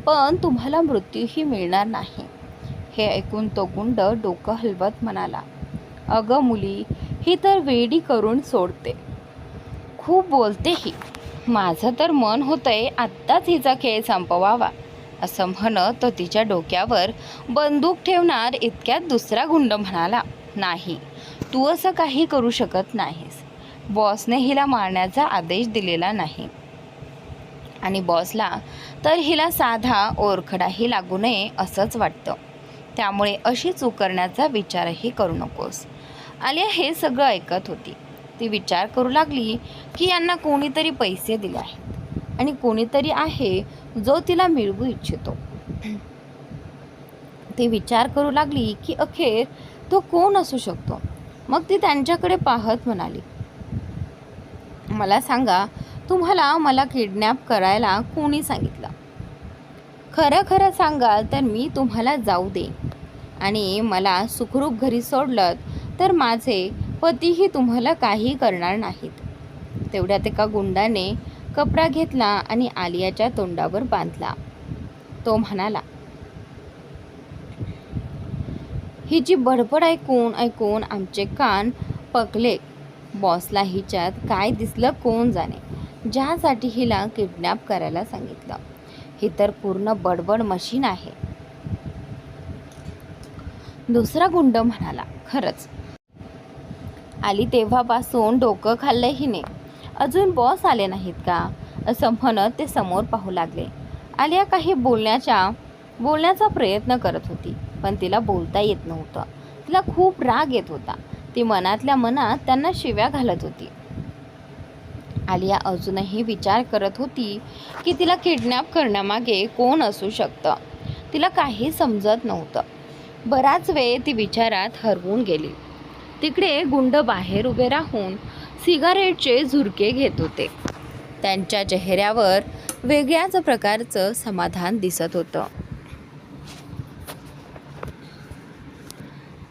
पण तुम्हाला मृत्यूही मिळणार नाही. हे ऐकून तो गुंड डोकं हलवत म्हणाला, अगं मुली, ही तर वेडी करून सोडते. खूप बोलते ही. माझं तर मन होतंय आत्ताच हिचा खेळ संपवावा. असं म्हणत तो तिच्या डोक्यावर बंदूक ठेवणार इतक्यात दुसरा गुंड म्हणाला, नाही, तू असं काही करू शकत नाहीस. बॉसने हिला मारण्याचा आदेश दिलेला नाही आणि बॉसला तर हिला साधा ओरखडाही लागू नये असंच वाटतं. त्यामुळे अशी चूक करण्याचा विचारही करू नकोस. आलिया हे सगळं ऐकत होती. ती विचार करू लागली की यांना कोणीतरी पैसे दिले आहेत आणि कोणीतरी आहे जो तिला मिळवू इच्छितो. ती विचार करू लागली की अखेर तो कोण असू शकतो. मग ती त्यांच्याकडे पाहत म्हणाली, मला सांगा, तुम्हाला मला किडनॅप करायला कोणी सांगितलं? खरं खरं सांगाल तर मी तुम्हाला जाऊ देईन आणि मला सुखरूप घरी सोडलं तर माझे पतीही तुम्हाला काही करणार नाहीत. तेवढ्यात एका गुंडाने कपडा घेतला आणि आलियाच्या तोंडावर बांधला. तो म्हणाला, हिची बडबड ऐकून ऐकून आमचे कान पकले. बॉसला हिच्यात काय दिसलं कोण जाणे, ज्यासाठी हिला किडनॅप करायला सांगितलं. ही तर पूर्ण बडबड मशीन आहे. दुसरा गुंड म्हणाला, खरंच आली तेव्हापासून डोकं खाल्लंय हिने. अजून बॉस आले नाहीत का? असं म्हणत ते समोर पाहू लागले. आलिया काही बोलण्याचा प्रयत्न करत होती, पण तिला बोलता येत नव्हतं. तिला खूप राग येत होता. ती मनातल्या मनात त्यांना शिव्या घालत होती. आलिया अजूनही विचार करत होती की तिला किडनॅप करण्यामागे कोण असू शकतं. तिला काही समजत नव्हतं. बराच वेळ ती विचारात हरवून गेली. तिकडे गुंड बाहेर उभे राहून सिगारेटचे झुरके घेत होते. त्यांच्या चेहऱ्यावर वेगळ्याच प्रकारचं समाधान दिसत होतं.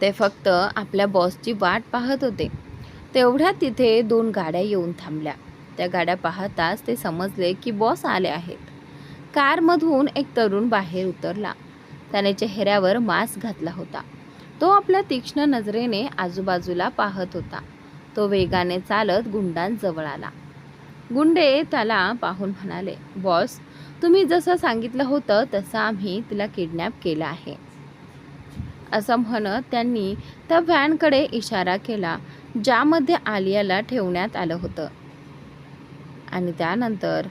ते फक्त आपल्या बॉसची वाट पाहत होते. तेवढ्यात तिथे 2 गाड्या येऊन थांबल्या. त्या गाड्या पाहताच ते समजले की बॉस आले आहेत. कारमधून एक तरुण बाहेर उतरला. त्याने चेहऱ्यावर मास्क घातला होता. तो आपल्या तीक्ष्ण नजरेने आजूबाजूला पाहत होता. तो वेगाने चालत गुंडांजवळ आला. गुंडे त्याला पाहून म्हणाले, बॉस, तुम्ही जसं सांगितलं होतं तसं आम्ही तिला किडनॅप केलं आहे. असं म्हणत त्यांनी त्या व्हॅनकडे इशारा केला ज्यामध्ये आलियाला ठेवण्यात आलं होतं. आणि त्यानंतर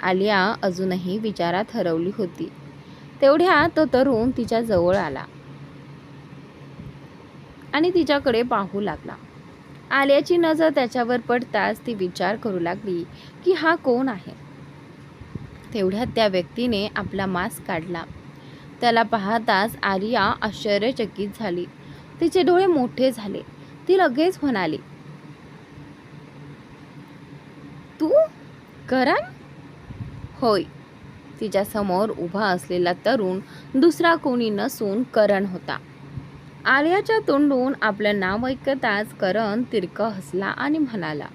आलिया अजूनही विचारात हरवली होती. तेवढ्यात तो तरुण तिच्या जवळ आला. आणि तिच्याकडे पाहू लागला. आलियाची नजर त्याच्यावर पडताच ती विचार करू लागली की हा कोण आहे. तेवढ्यात त्या व्यक्तीने आपला मास्क काढला. त्याला पाहताच आलिया आश्चर्यचकित झाली. तिचे डोळे मोठे झाले. ती लगेच म्हणाली, तू करण? होय. तिच्या समोर उभा असलेला तरुण दुसरा कोणी नसून करण होता. आलियाच्या तोंडून आपलं नाव ऐकताच करण तिरकं हसला आणि म्हणाला,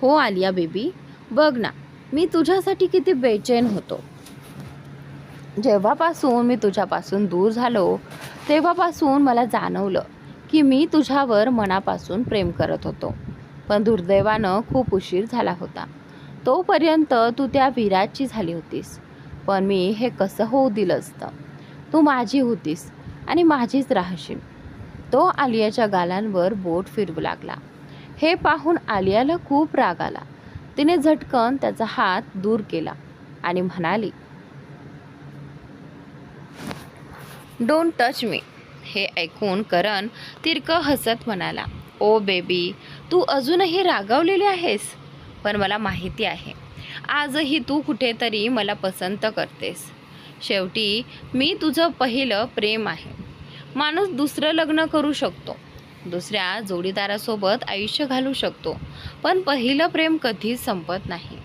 हो आलिया बेबी, बघ ना, मी तुझ्यासाठी किती बेचैन होतो. जेव्हापासून मी तुझ्यापासून दूर झालो तेव्हापासून मला जाणवलं की मी तुझ्यावर मनापासून प्रेम करत होतो. पण दुर्दैवानं खूप उशीर झाला होता. तोपर्यंत तू त्या विराटची झाली होतीस. पण मी हे कसं होऊ दिलं असतं. तू माझी होतीस आणि माझीच राहशील. तो आलियाच्या गालांवर बोट फिरवू लागला. हे पाहून आलियाला खूप राग आला. तिने झटकन त्याचा हात दूर केला आणि म्हणाली, डोंट टच मी. हे ऐकून करण तिरकं हसत म्हणाला, ओ बेबी, तू अजूनही रागावलेली आहेस. पण मला माहिती आहे, आजही तू कुठेतरी मला पसंत करतेस. शेवटी मी तुझं पहिलं प्रेम आहे. माणूस दुसरं लग्न करू शकतो, दुसऱ्या जोडीदारासोबत आयुष्य घालू शकतो, पण पहिलं प्रेम कधीच संपत नाही.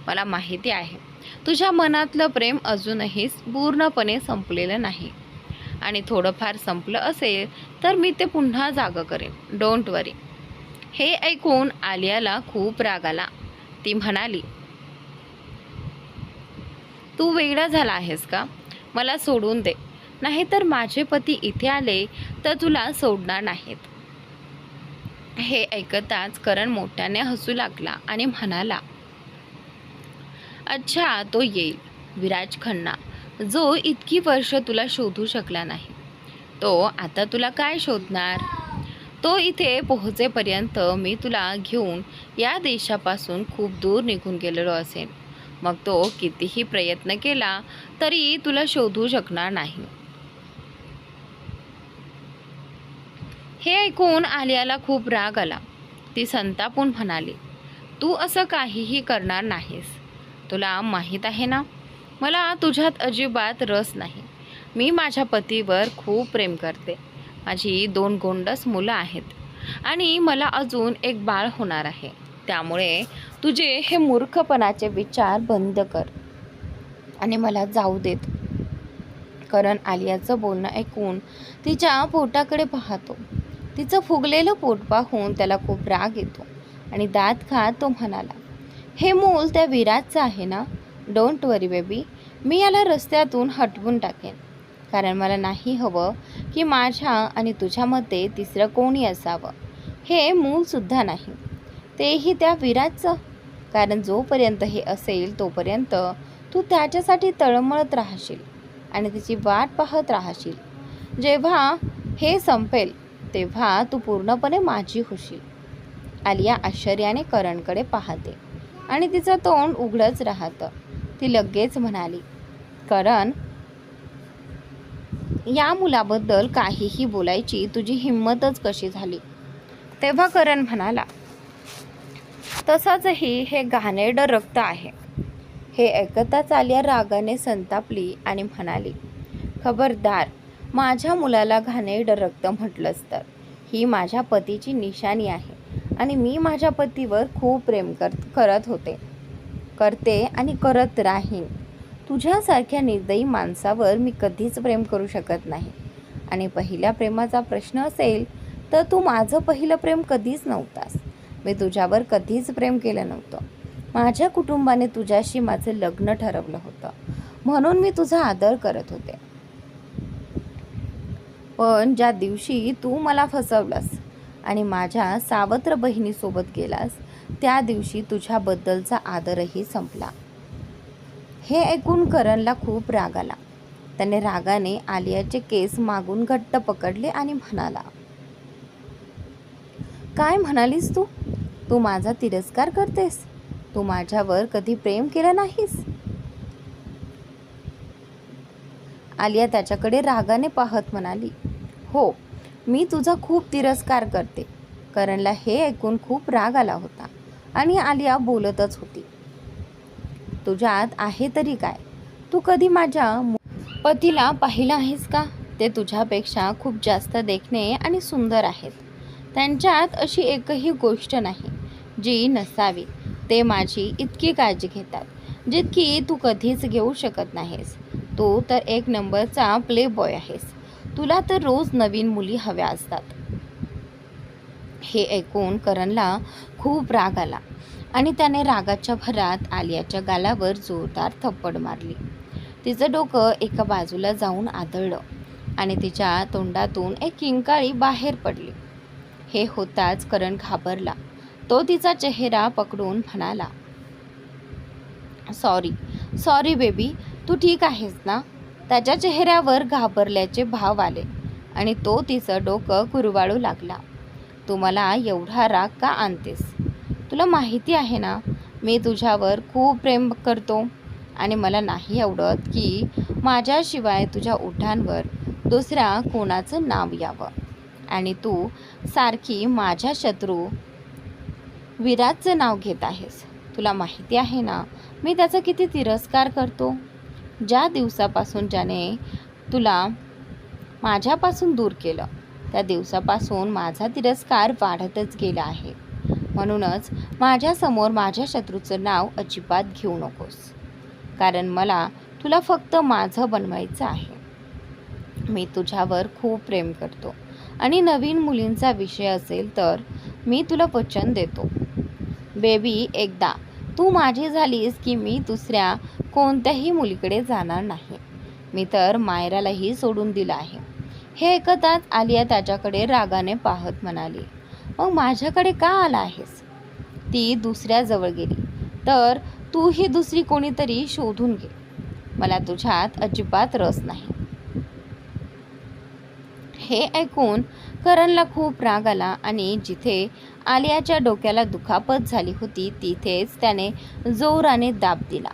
मला माहिती आहे तुझ्या मनातलं प्रेम अजूनही पूर्णपणे संपलेलं नाही. आणि थोडंफार संपलं असेल तर मी ते पुन्हा जागं करेन. डोंट वरी. हे ऐकून आलियाला खूप राग आला. ती म्हणाली, तू वेडा झाला आहेस का? मला सोडून दे, नाहीतर माझे पती इथे आले तर तुला सोडणार नाहीत. हे ऐकताच करण मोठ्याने हसू लागला आणि म्हणाला, अच्छा, तो येईल, विराज खन्ना, जो इतकी वर्ष तुला शोधू शकला नाही. तो आता तुला काय शोधणार? तो इथे पोहोचेपर्यंत मी तुला घेऊन या देशापासून खूप दूर निघून गेलेलो असेन. मग तो कितीही प्रयत्न केला तरी तुला शोधू शकणार नाही. हे ऐकून आलियाला खूप राग आला. ती संतापून म्हणाली, तू असं काहीही करणार नाहीस. तुला माहीत आहे ना, मला तुझ्यात अजिबात रस नाही. मी माझ्या पतीवर खूप प्रेम करते. माझी 2 गोंडस मुलं आहेत आणि मला अजून एक बाळ होणार आहे. त्यामुळे तुझे हे मूर्खपणाचे विचार बंद कर आणि मला जाऊ देत. करण आलियाचं बोलणं ऐकून तिच्या पोटाकडे पाहतो. तिचं फुगलेलं पोट पाहून त्याला खूप राग येतो आणि दात खात तो म्हणाला, हे मूल त्या विराटचं आहे ना? डोंट वरी बेबी, मी याला रस्त्यातून हटवून टाकेन. कारण मला नाही हवं की माझ्या आणि तुझ्यामध्ये तिसरं कोणी असावं. हे मूलसुद्धा नाही, तेही त्या विराटचं. कारण जोपर्यंत हे असेल तोपर्यंत तू त्याच्यासाठी तळमळत राहशील आणि तिची वाट पाहत राहशील. जेव्हा हे संपेल तेव्हा तू पूर्णपणे माझी होशील. आलिया आश्चर्याने करणकडे पाहते आणि तिचं तोंड उघडच राहतं. ती लगेच म्हणाली, करण, या मुलाबद्दल काहीही बोलायची तुझी हिंमतच कशी झाली? तेव्हा करण म्हणाला, तसाचही हे घाणेरडं रक्त आहे. हे ऐकताच आलिया रागाने संतापली आणि म्हणाली, खबरदार, माझ्या मुलाला घाणेरडं रक्त म्हटलंस तर ही माझ्या पतीची निशाणी आहे आणि मी माझ्या पतीवर खूप प्रेम करते आणि करत राहीन. तुझ्यासारख्या निर्दयी माणसावर मी कधीच प्रेम करू शकत नाही. आणि पहिल्या प्रेमाचा प्रश्न असेल तर तू माझं पहिलं प्रेम कधीच नव्हतास. मी तुझ्यावर कधीच प्रेम केलं नव्हतं. माझ्या कुटुंबाने तुझ्याशी माझं लग्न ठरवलं होतं म्हणून मी तुझा आदर करत होते. पण ज्या दिवशी तू मला फसवलंस आणि माझ्या सावत्र बहिणीसोबत गेलास त्या दिवशी तुझ्याबद्दलचा आदरही संपला. हे ऐकून करणला खूप राग आला. त्याने रागाने आलियाचे केस मागून घट्ट पकडले आणि म्हणाला, काय म्हणालीस तू? तू माझा तिरस्कार करतेस? तू माझ्यावर कधी प्रेम केलं नाहीस? आलिया त्याच्याकडे रागाने पाहत म्हणाली, हो, मी तुझा खूप तिरस्कार करते. करणला हे ऐकून खूप राग आला होता आणि आलिया बोलतच होती. तुझ्यात आहे तरी काय? तू कधी माझ्या पतीला पाहिलं आहेस का? ते तुझ्यापेक्षा खूप जास्त देखणे आणि सुंदर आहेत. त्यांच्यात अशी एकही गोष्ट नाही जी नसावी. ते माझी इतकी काळजी घेतात जितकी तू कधीच घेऊ शकत नाहीस. तू तर एक नंबरचा प्ले बॉय आहेस. तुला तर रोज नवीन मुली हव्या असतात. हे ऐकून करणला खूप राग आला आणि त्याने रागाच्या भरात आलियाच्या गालावर जोरदार थप्पड मारली. तिचं डोकं एका बाजूला जाऊन आदळलं आणि तिच्या तोंडातून एक किंकाळी बाहेर पडली. हे होताच करण घाबरला. तो तिचा चेहरा पकडून म्हणाला, सॉरी सॉरी बेबी, तू ठीक आहेस ना? त्याच्या चेहऱ्यावर घाबरल्याचे भाव आले आणि तो तिचं डोकं कुरवाळू लागला. तू मला एवढा राग का आणतेस? तुला माहिती आहे ना मी तुझ्यावर खूप प्रेम करतो आणि मला नाही आवडत की माझ्याशिवाय तुझ्या ओठांवर दुसऱ्या कोणाचं नाव यावं. आणि तू सारखी माझ्या शत्रू विराजचं नाव घेत आहेस. तुला माहिती आहे ना मी त्याचा किती तिरस्कार करतो. ज्या दिवसापासून ज्याने तुला माझ्यापासून दूर केलं त्या दिवसापासून माझा तिरस्कार वाढतच गेला आहे. म्हणूनच माझ्यासमोर माझ्या शत्रूचं नाव अजिबात घेऊ नकोस. कारण मला तुला फक्त माझं बनवायचं आहे. मी तुझ्यावर खूप प्रेम करतो आणि नवीन मुलींचा विषय असेल तर मी तुला वचन देतो बेबी, एकदा तू माझी झालीस की मी दुसऱ्या कोणत्याही मुलीकडे जाणार नाही. मी तर मायरालाही सोडून दिलं आहे. हे ऐकताच आलिया त्याच्याकडे रागाने पाहत म्हणाली, मग माझ्याकडे का आला आहेस? ती दुसऱ्याजवळ गेली तर तू ही दुसरी कोणीतरी शोधून घे. मला तुझ्यात अजिबात रस नाही. हे ऐकून करणला खूप राग आला आणि जिथे आलियाच्या डोक्याला दुखापत झाली होती तिथेच त्याने जोराने दाब दिला.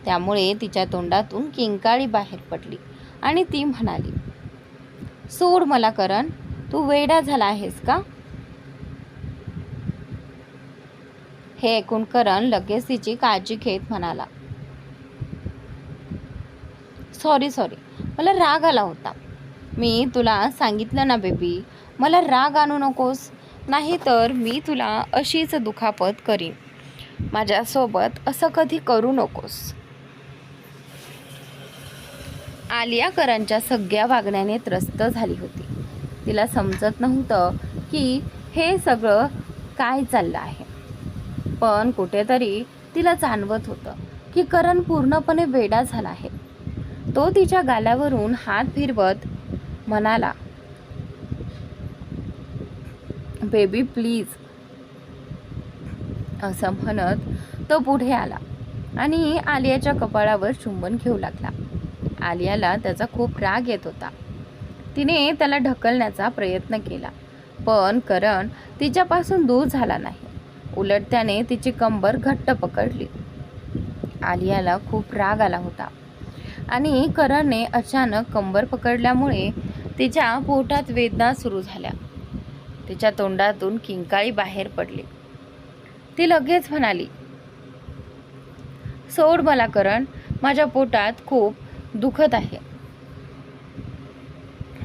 त्यामुळे तिच्या तोंडातून किंकाळी बाहेर पडली आणि ती म्हणाली, सोड मला करण, तू वेडा झाला आहेस का? हे ऐकून करण लगेच तिची काळजी घेत म्हणाला, सॉरी मला राग आला होता. मी तुला सांगितलं ना बेबी, मला राग आणू नकोस, नाही तर मी तुला अशीच दुखापत करीन. माझ्यासोबत असं कधी करू नकोस. आलिया करणच्या सगळ्या वागण्याने त्रस्त झाली होती. तिला समजत नव्हतं की हे सगळं काय चाललं आहे. पण कुठेतरी तिला जाणवत होतं की करण पूर्णपणे वेडा झाला आहे. तो तिच्या गालावरून हात फिरवत म्हणाला, बेबी प्लीज, असं म्हणत तो पुढे आला आणि आलियाच्या कपाळावर चुंबन घेऊ लागला. आलियाला त्याचा खूप राग येत होता. तिने त्याला ढकलण्याचा प्रयत्न केला पण करण तिच्यापासून दूर झाला नाही. उलट त्याने तिची कंबर घट्ट पकडली. आलियाला खूप राग आला होता आणि करणने अचानक कंबर पकडल्यामुळे तिच्या पोटात वेदना सुरू झाल्या. तिच्या तोंडातून किंकाळी बाहेर पडली. ती लगेच म्हणाली, सोड मला करण, माझ्या पोटात खूप दुखत आहे.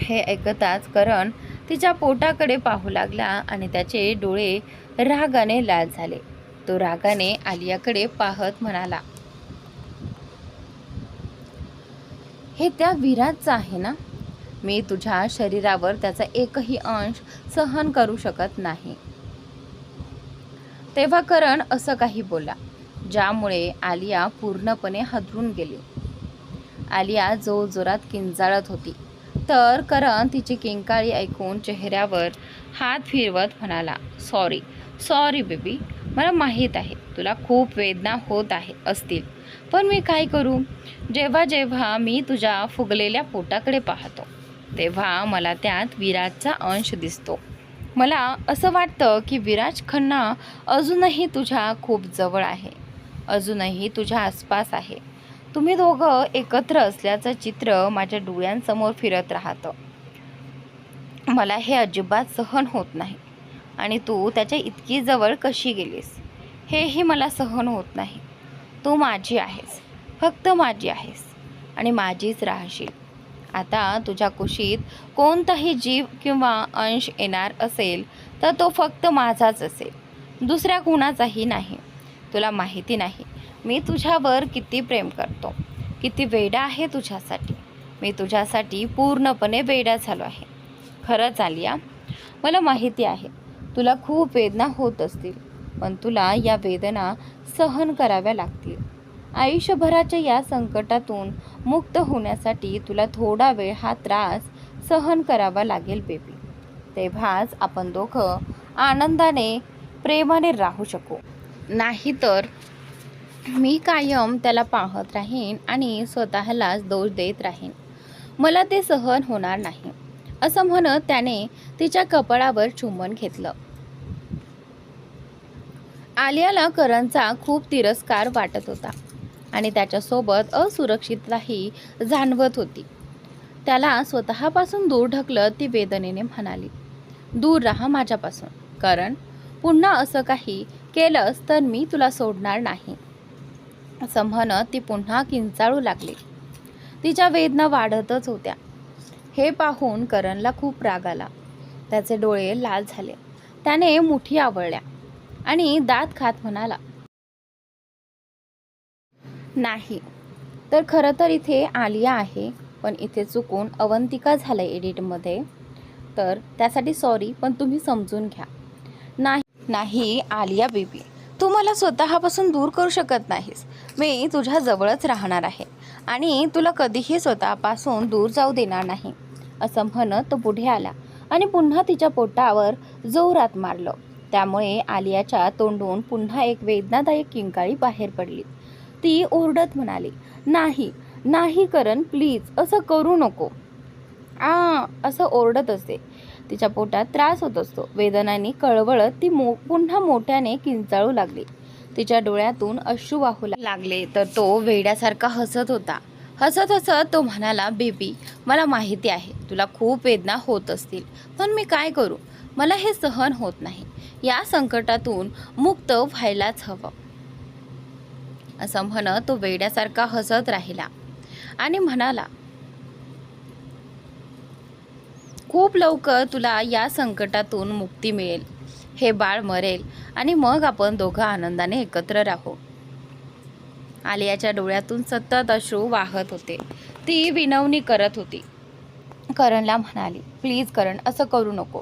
हे ऐकताच करण तिच्या पोटाकडे पाहू लागला आणि त्याचे डोळे रागाने लाल झाले. तो रागाने आलियाकडे पाहत म्हणाला, हे त्या विराजचं आहे ना? मी तुझ्या शरीरावर त्याचा एकही अंश सहन करू शकत नाही. तेव्हा करण असं काही बोला ज्यामुळे आलिया पूर्णपणे हादरून गेली. आलिया जोरजोरात किंचाळत होती तर करण तिची किंकाळी ऐकून चेहऱ्यावर हात फिरवत म्हणाला, सॉरी बेबी, मला माहीत आहे तुला खूप वेदना होत असतील, पण मी काय करू? जेव्हा मी तुझ्या फुगलेल्या पोटाकडे पाहतो तेव्हा मला त्यात विराजचा अंश दिसतो. मला असं वाटतं की विराज खन्ना अजूनही तुझ्या खूप जवळ आहे, अजूनही तुझ्या आसपास आहे. तुम्ही दोघं एकत्र असल्याचं चित्र माझ्या डोळ्यांसमोर फिरत राहतं. मला हे अजिबात सहन होत नाही आणि तू त्याच्या इतकी जवळ कशी गेलीस हेही मला सहन होत नाही. तू माझी आहेस, फक्त माझी आहेस आणि माझीच राहशील. आता तुझ्या कुशीत कोणताही जीव किंवा अंश येणार असेल तर तो फक्त माझाच असेल, दुसऱ्या कुणाचाही नाही. तुला माहिती नाही मी तुझ्यावर किती प्रेम करतो, किती वेडा आहे तुझ्यासाठी. मी तुझ्यासाठी पूर्णपणे वेडा झालो आहे. खरंच आलिया, मला माहिती आहे तुला खूप वेदना होत असतील, पण तुला या वेदना सहन कराव्या लागतील. आयुष्यभराच्या या संकटातून मुक्त होण्यासाठी तुला थोडा वेळ हा त्रास सहन करावा लागेल बेबी. तेव्हाच आपण दोघं आनंदाने प्रेमाने राहू शकू. नाहीतर मी कायम त्याला पाहत राहीन आणि स्वतःलाच दोष देत राहीन. मला ते सहन होणार नाही, असं म्हणत त्याने तिच्या कपाळावर चुंबन घेतलं. आलियाला करणचा खूप तिरस्कार वाटत होता आणि त्याच्यासोबत असुरक्षितताही जाणवत होती. त्याला स्वतःपासून दूर ढकलत ती वेदनेने म्हणाली, दूर राहा माझ्यापासून करण. पुन्हा असं काही केलंस तर मी तुला सोडणार नाही. असं म्हणत ती पुन्हा किंचाळू लागली. तिच्या वेदना वाढतच होत्या. हे पाहून करणला खूप राग आला. त्याचे डोळे लाल झाले. त्याने मुठी आवळल्या आणि दात खात म्हणाला, नाही तर खरं तर इथे आलिया आहे, पण इथे चुकून अवंतिका झालंय एडिटमध्ये, तर त्यासाठी सॉरी, पण तुम्ही समजून घ्या. नाही आलिया बेबी, तू मला स्वतःपासून दूर करू शकत नाहीस. मी तुझ्या जवळच राहणार आहे आणि तुला कधीही स्वतःपासून दूर जाऊ देणार नाही. असं म्हणत तो पुढे आला आणि पुन्हा तिच्या पोटावर जोरात मारलं. त्यामुळे आलियाच्या तोंडून पुन्हा एक वेदनादायक किंकाळी बाहेर पडली. ती ओरडत म्हणाली, नाही नाही करण, प्लीज असं करू नको. असं ओरडत असते. तिच्या पोटात त्रास होत असतो. वेदनांनी कळवळत ती पुन्हा मोठ्याने किंचाळू लागली. तिच्या डोळ्यातून अश्रू वाहू लागले. तर तो वेड्यासारखा हसत होता. हसत हसत तो म्हणाला, बेबी मला माहिती आहे तुला खूप वेदना होत असतील, पण मी काय करू, मला हे सहन होत नाही. या संकटातून मुक्त व्हायलाच हवं. असं म्हणत तो वेड्यासारखा हसत राहिला आणि म्हणाला, खूप लवकर तुला या संकटातून मुक्ती मिळेल. हे बाळ मरेल आणि मग आपण दोघं आनंदाने एकत्र राहू. आलियाच्या डोळ्यातून सतत अश्रू वाहत होते. ती विनवणी करत होती. करणला म्हणाली, प्लीज करण, असं करू नको.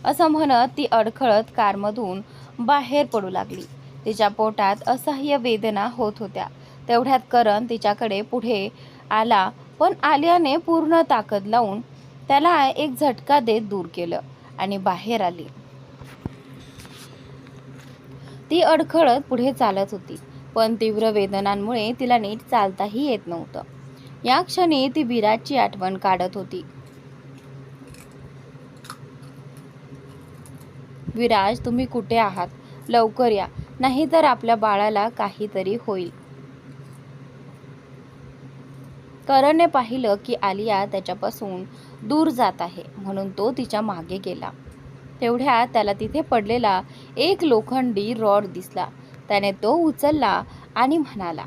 असं म्हणत ती अडखळत कारमधून बाहेर पडू लागली. तिच्या पोटात असह्य वेदना होत होत्या. तेवढ्यात करण तिच्याकडे पुढे आला, पण आलियाने पूर्ण ताकद लावून त्याला एक झटका देत दूर केलं आणि बाहेर आली. ती अडखळत पुढे चालत होती, पण तीव्र वेदनांमुळे तिला नीट चालताही येत नव्हतं. या क्षणी ती विराजची आठवण काढत होती. विराज, तुम्ही कुठे आहात? लवकर या, नाहीतर आपल्या बाळाला काहीतरी होईल. करणने पाहिलं की आलिया त्याच्यापासून दूर जात आहे, म्हणून तो तिच्या मागे गेला. तेवढ्यात त्याला तिथे पडलेला एक लोखंडी रॉड दिसला. त्याने तो उचलला आणि म्हणाला,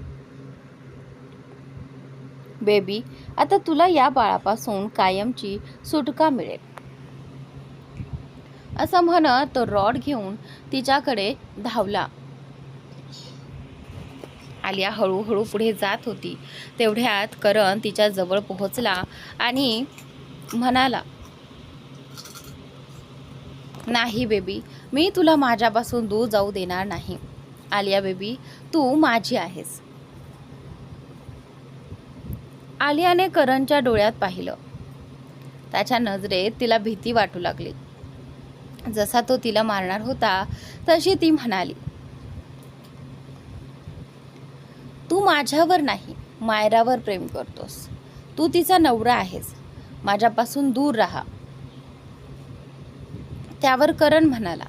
बेबी आता तुला या बाळापासून कायमची सुटका मिळेल. असं म्हणत तो रॉड घेऊन तिच्याकडे धावला. आलिया हळूहळू पुढे जात होती. तेवढ्यात करण तिच्या जवळ पोहोचला आणि म्हणाला, नाही बेबी, मी तुला माझ्यापासून दूर जाऊ देणार नाही. आलिया बेबी, तू माझी आहेस. आलियाने करणच्या डोळ्यात पाहिलं. त्याच्या नजरेत तिला भीती वाटू लागली. जसा तो तिला मारणार होता तशी ती म्हणाली, तू माझ्यावर नाही, मायरावर प्रेम करतोस. तू तिचा नवरा आहेस. माझ्यापासून दूर राहा. त्यावर करण म्हणाला,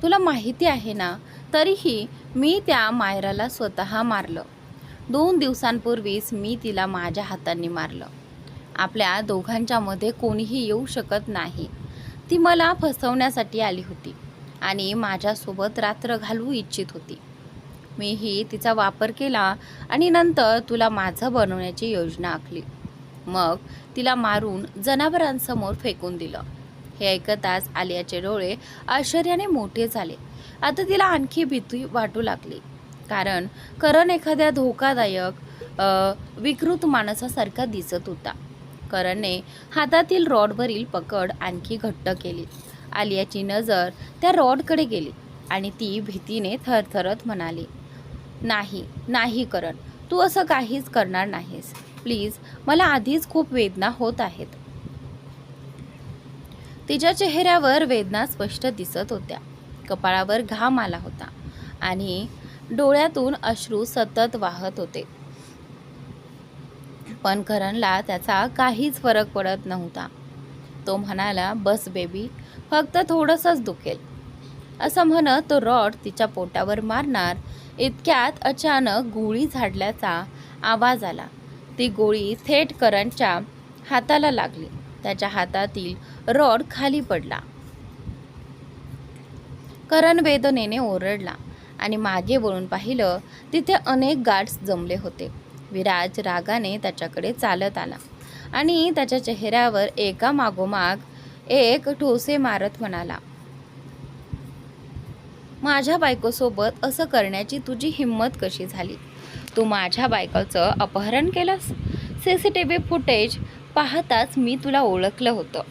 तुला माहिती आहे ना, तरीही मी त्या मायराला स्वतः मारलं. 2 दिवसांपूर्वीच मी तिला माझ्या हातांनी मारलं. आपल्या दोघांच्या मध्ये कोणीही येऊ शकत नाही. ती मला फसवण्यासाठी आली होती आणि माझ्यासोबत रात्र घालवू इच्छित होती. मीही तिचा वापर केला आणि नंतर तुला माझं बनवण्याची योजना आखली. मग तिला मारून जनावरांसमोर फेकून दिलं. हे ऐकताच आलियाचे डोळे आश्चर्याने मोठे झाले. आता तिला आणखी भीती वाटू लागली, कारण करण एखाद्या धोकादायक विकृत माणसासारखा दिसत होता. करणने हातातील रॉडवरील पकड आणखी घट्ट केली. आलियाची नजर त्या रॉडकडे गेली आणि ती भीतीने थरथरत म्हणाली, नाही नाही करण, तू असं काहीच करणार नाहीस. प्लीज, मला आधीच खूप वेदना होत आहेत. तिच्या चेहऱ्यावर वेदना स्पष्ट दिसत होत्या. कपाळावर घाम आला होता आणि डोळ्यातून अश्रू सतत वाहत होते. पण करणला त्याचा काहीच फरक पडत नव्हता. तो म्हणाला, बस बेबी, फक्त थोडंसंच दुखेल. असं म्हणत तो रॉड तिच्या पोटावर मारणार इतक्यात अचानक गोळी झाडल्याचा आवाज आला. ती गोळी थेट करणच्या हाताला लागली. त्याच्या हातातील रॉड खाली पडला. करण वेदनेने ओरडला आणि मागे वळून पाहिलं. तिथे अनेक गार्ड्स जमले होते. विराज रागाने त्याच्याकडे चालत आला आणि त्याच्या चेहऱ्यावर एका मागोमाग एक ठोसे मारत म्हणाला, माझ्या बायकोसोबत असं करण्याची तुझी हिंमत कशी झाली? तू माझ्या बायकोचं अपहरण केलंस? CCTV फुटेज पाहताच मी तुला ओळखलं होतं.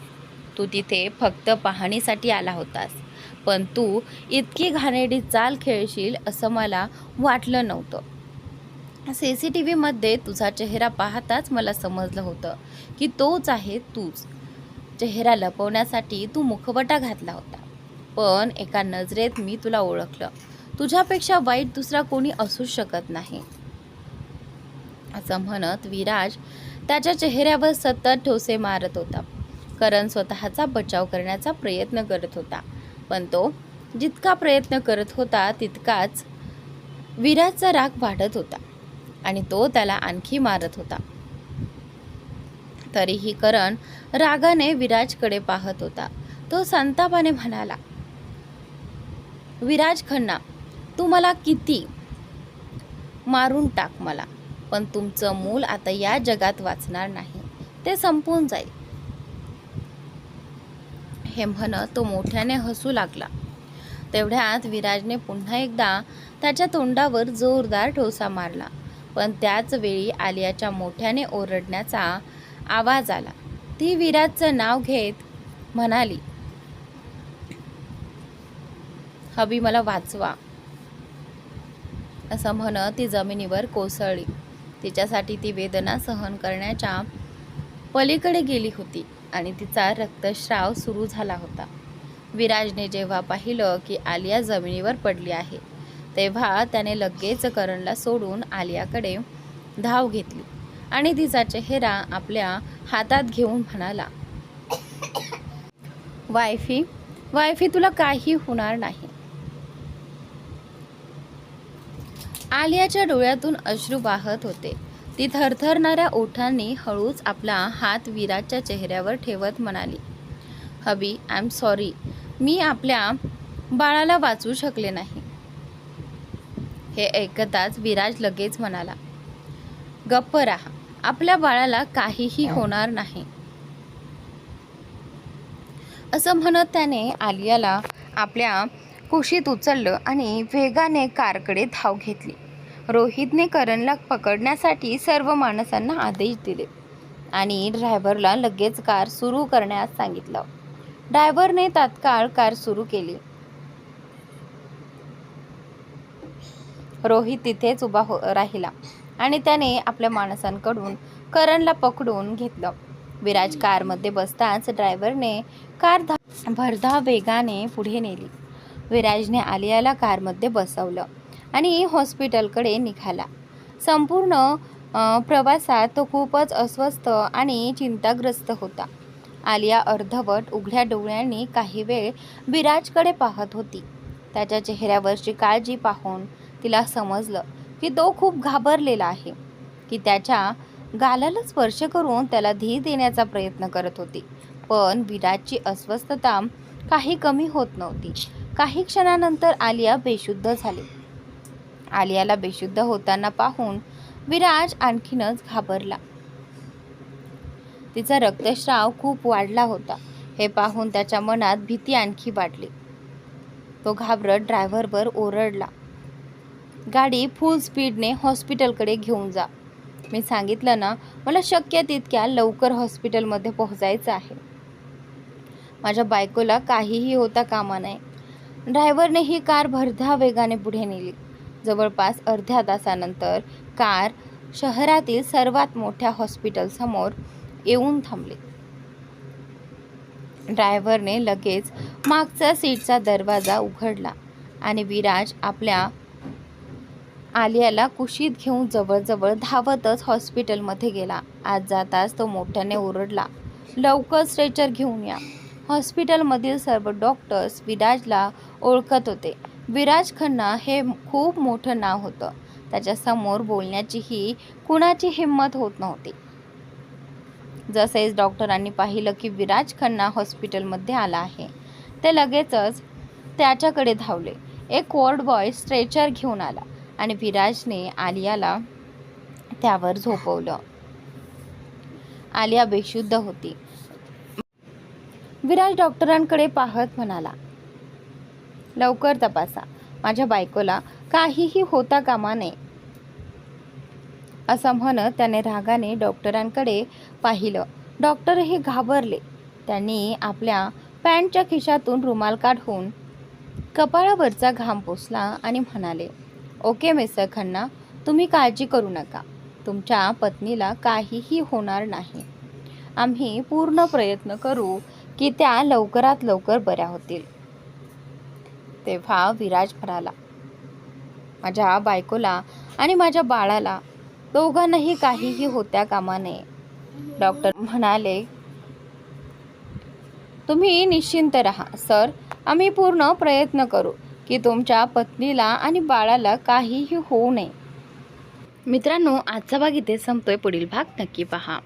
तू तिथे फक्त पाहणीसाठी आला होतास, पण तू इतकी घाणेरडी चाल खेळशील असं मला वाटलं नव्हतं. CCTVमध्ये तुझा चेहरा पाहताच मला समजलं होतं की तोच आहे तूच. चेहरा लपवण्यासाठी तू मुखवटा घातला होता, पण एका नजरेत मी तुला ओळखलं. तुझ्यापेक्षा वाईट दुसरा कोणी असू शकत नाही. असं म्हणत विराज त्याच्या चेहऱ्यावर सतत ठोसे मारत होता. करण स्वतःचा बचाव करण्याचा प्रयत्न करत होता, पण तो जितका प्रयत्न करत होता तितकाच विराजचा राग वाढत होता आणि तो त्याला आणखी मारत होता. तरीही करण रागाने विराजकडे पाहत होता. तो संतापाने म्हणाला, विराज खन्ना, तू मला किती मारून टाक मला, पण तुमचं मूल आता या जगात वाचणार नाही. ते संपून जाईल. हे म्हणत तो मोठ्याने हसू लागला. तेवढ्यात विराजने पुन्हा एकदा त्याच्या तोंडावर जोरदार ठोसा मारला, पण त्याच वेळी आलियाच्या मोठ्याने ओरडण्याचा आवाज आला. ती विराजचं नाव घेत म्हणाली, हबी, मला वाचवा. असं म्हणत ती जमिनीवर कोसळली. तिच्यासाठी ती वेदना सहन करण्याच्या पलीकडे गेली होती आणि तिचा रक्तस्राव सुरू झाला होता. विराजने जेव्हा पाहिलं की आलिया जमिनीवर पडली आहे, तेव्हा त्याने लगेच करणला सोडून आलियाकडे धाव घेतली आणि तिचा चेहरा आपल्या हातात घेऊन म्हणाला, वायफी, वायफी, तुला काही होणार नाही. आलियाच्या डोळ्यातून अश्रू वाहत होते. ती थरथरणाऱ्या ओठांनी हळूच आपला हात विराजच्या चेहऱ्यावर ठेवत म्हणाली, हबी, आय एम सॉरी. मी आपल्या बाळाला वाचवू शकले नाही. हे ऐकताच विराज लगेच म्हणाला, गप्प राहा, आपल्या बाळाला काहीही होणार नाही. असं म्हणत त्याने आलियाला आपल्या कुशीत उचललं आणि वेगाने कारकडे धाव घेतली. रोहितने करणला पकडण्यासाठी सर्व माणसांना आदेश दिले आणि ड्रायव्हरला लगेच कार सुरू करण्यास सांगितलं. ड्रायव्हरने तात्काळ कार सुरू केली. रोहित तिथेच उभा राहिला आणि त्याने आपल्या माणसांकडून करणला पकडून घेतलं. विराज कारमध्ये बसताच ड्रायव्हरने कार भरधाव वेगाने पुढे नेली. विराजने आलियाला कारमध्ये बसवलं आणि हॉस्पिटलकडे निघाला. संपूर्ण प्रवासात तो खूपच अस्वस्थ आणि चिंताग्रस्त होता. आलिया अर्धवट उघड्या डोळ्यांनी काही वेळ विराजकडे पाहत होती. त्याच्या चेहऱ्यावरची काळजी पाहून तिला समजलं की तो खूप घाबरलेला आहे, की त्याच्या
गालाला स्पर्श करून त्याला धीर देण्याचा प्रयत्न करत होती, पण विराजची अस्वस्थता काही कमी होत नव्हती. काही क्षणानंतर आलिया बेशुद्ध झाली. आलियाला बेशुद्ध होताना पाहून विराज आणखीनच घाबरला. तिचा रक्तस्राव खूप वाढला होता. हे पाहून त्याच्या मनात भीती आणखी वाढली. तो घाबरत ड्रायव्हरवर ओरडला, गाडी फुल स्पीडने हॉस्पिटलकडे घेऊन जा. मी सांगितलं ना, मला शक्य तितक्या लवकर हॉस्पिटलमध्ये पोहोचायचं आहे. माझ्या बायकोला काहीही होता कामा नये. ड्रायव्हरने ही कार भरधाव वेगाने पुढे नेली. जवळपास अर्ध्या तासानंतर कार शहरातील सर्वात मोठ्या हॉस्पिटलसमोर येऊन थांबली. ड्रायव्हरने लगेच मागच्या सीटचा दरवाजा उघडला आणि विराज आपल्या आलियाला कुशीत घेऊन जवळजवळ धावतच हॉस्पिटलमध्ये गेला. आत जाताच तो मोठ्याने ओरडला, लवकर स्ट्रेचर घेऊन या. हॉस्पिटलमधील सर्व डॉक्टर्स विराजला ओळखत होते. विराज खन्ना हे खूप मोठं नाव होतं. त्याच्यासमोर बोलण्याचीही कुणाची हिंमत होत नव्हती. जसेच डॉक्टरांनी पाहिलं की विराज खन्ना हॉस्पिटलमध्ये आला आहे, ते लगेचच त्याच्याकडे धावले. एक वॉर्ड बॉय स्ट्रेचर घेऊन आला आणि विराजने आलियाला त्यावर झोपवलं. आलिया बेशुद्ध होती. विराज डॉक्टरांकडे पाहत म्हणाला, लवकर तपासा, माझ्या बायकोला काहीही होता कामा नये. असं म्हणत त्याने रागाने डॉक्टरांकडे पाहिलं. डॉक्टरही घाबरले. त्यांनी आपल्या पॅन्टच्या खिशातून रुमाल काढून कपाळावरचा घाम पुसला आणि म्हणाले, ओके मिस्टर खन्ना, तुम्ही काळजी करू नका. तुमच्या पत्नीला काहीही होणार नाही. आम्ही पूर्ण प्रयत्न करू की त्या लवकरात लवकर बऱ्या होतील. तेव्हा विराज म्हणाला, माझ्या बायकोला आणि माझ्या बाळाला दोघांनाही काहीही होत्या कामा नये. डॉक्टर म्हणाले, तुम्ही निश्चिंत राहा सर, आम्ही पूर्ण प्रयत्न करू की तुमच्या पत्नीला आणि बाळाला काहीही होऊ नये. मित्रांनो, आजचा भाग इथे संपतोय. पुढील भाग नक्की पहा.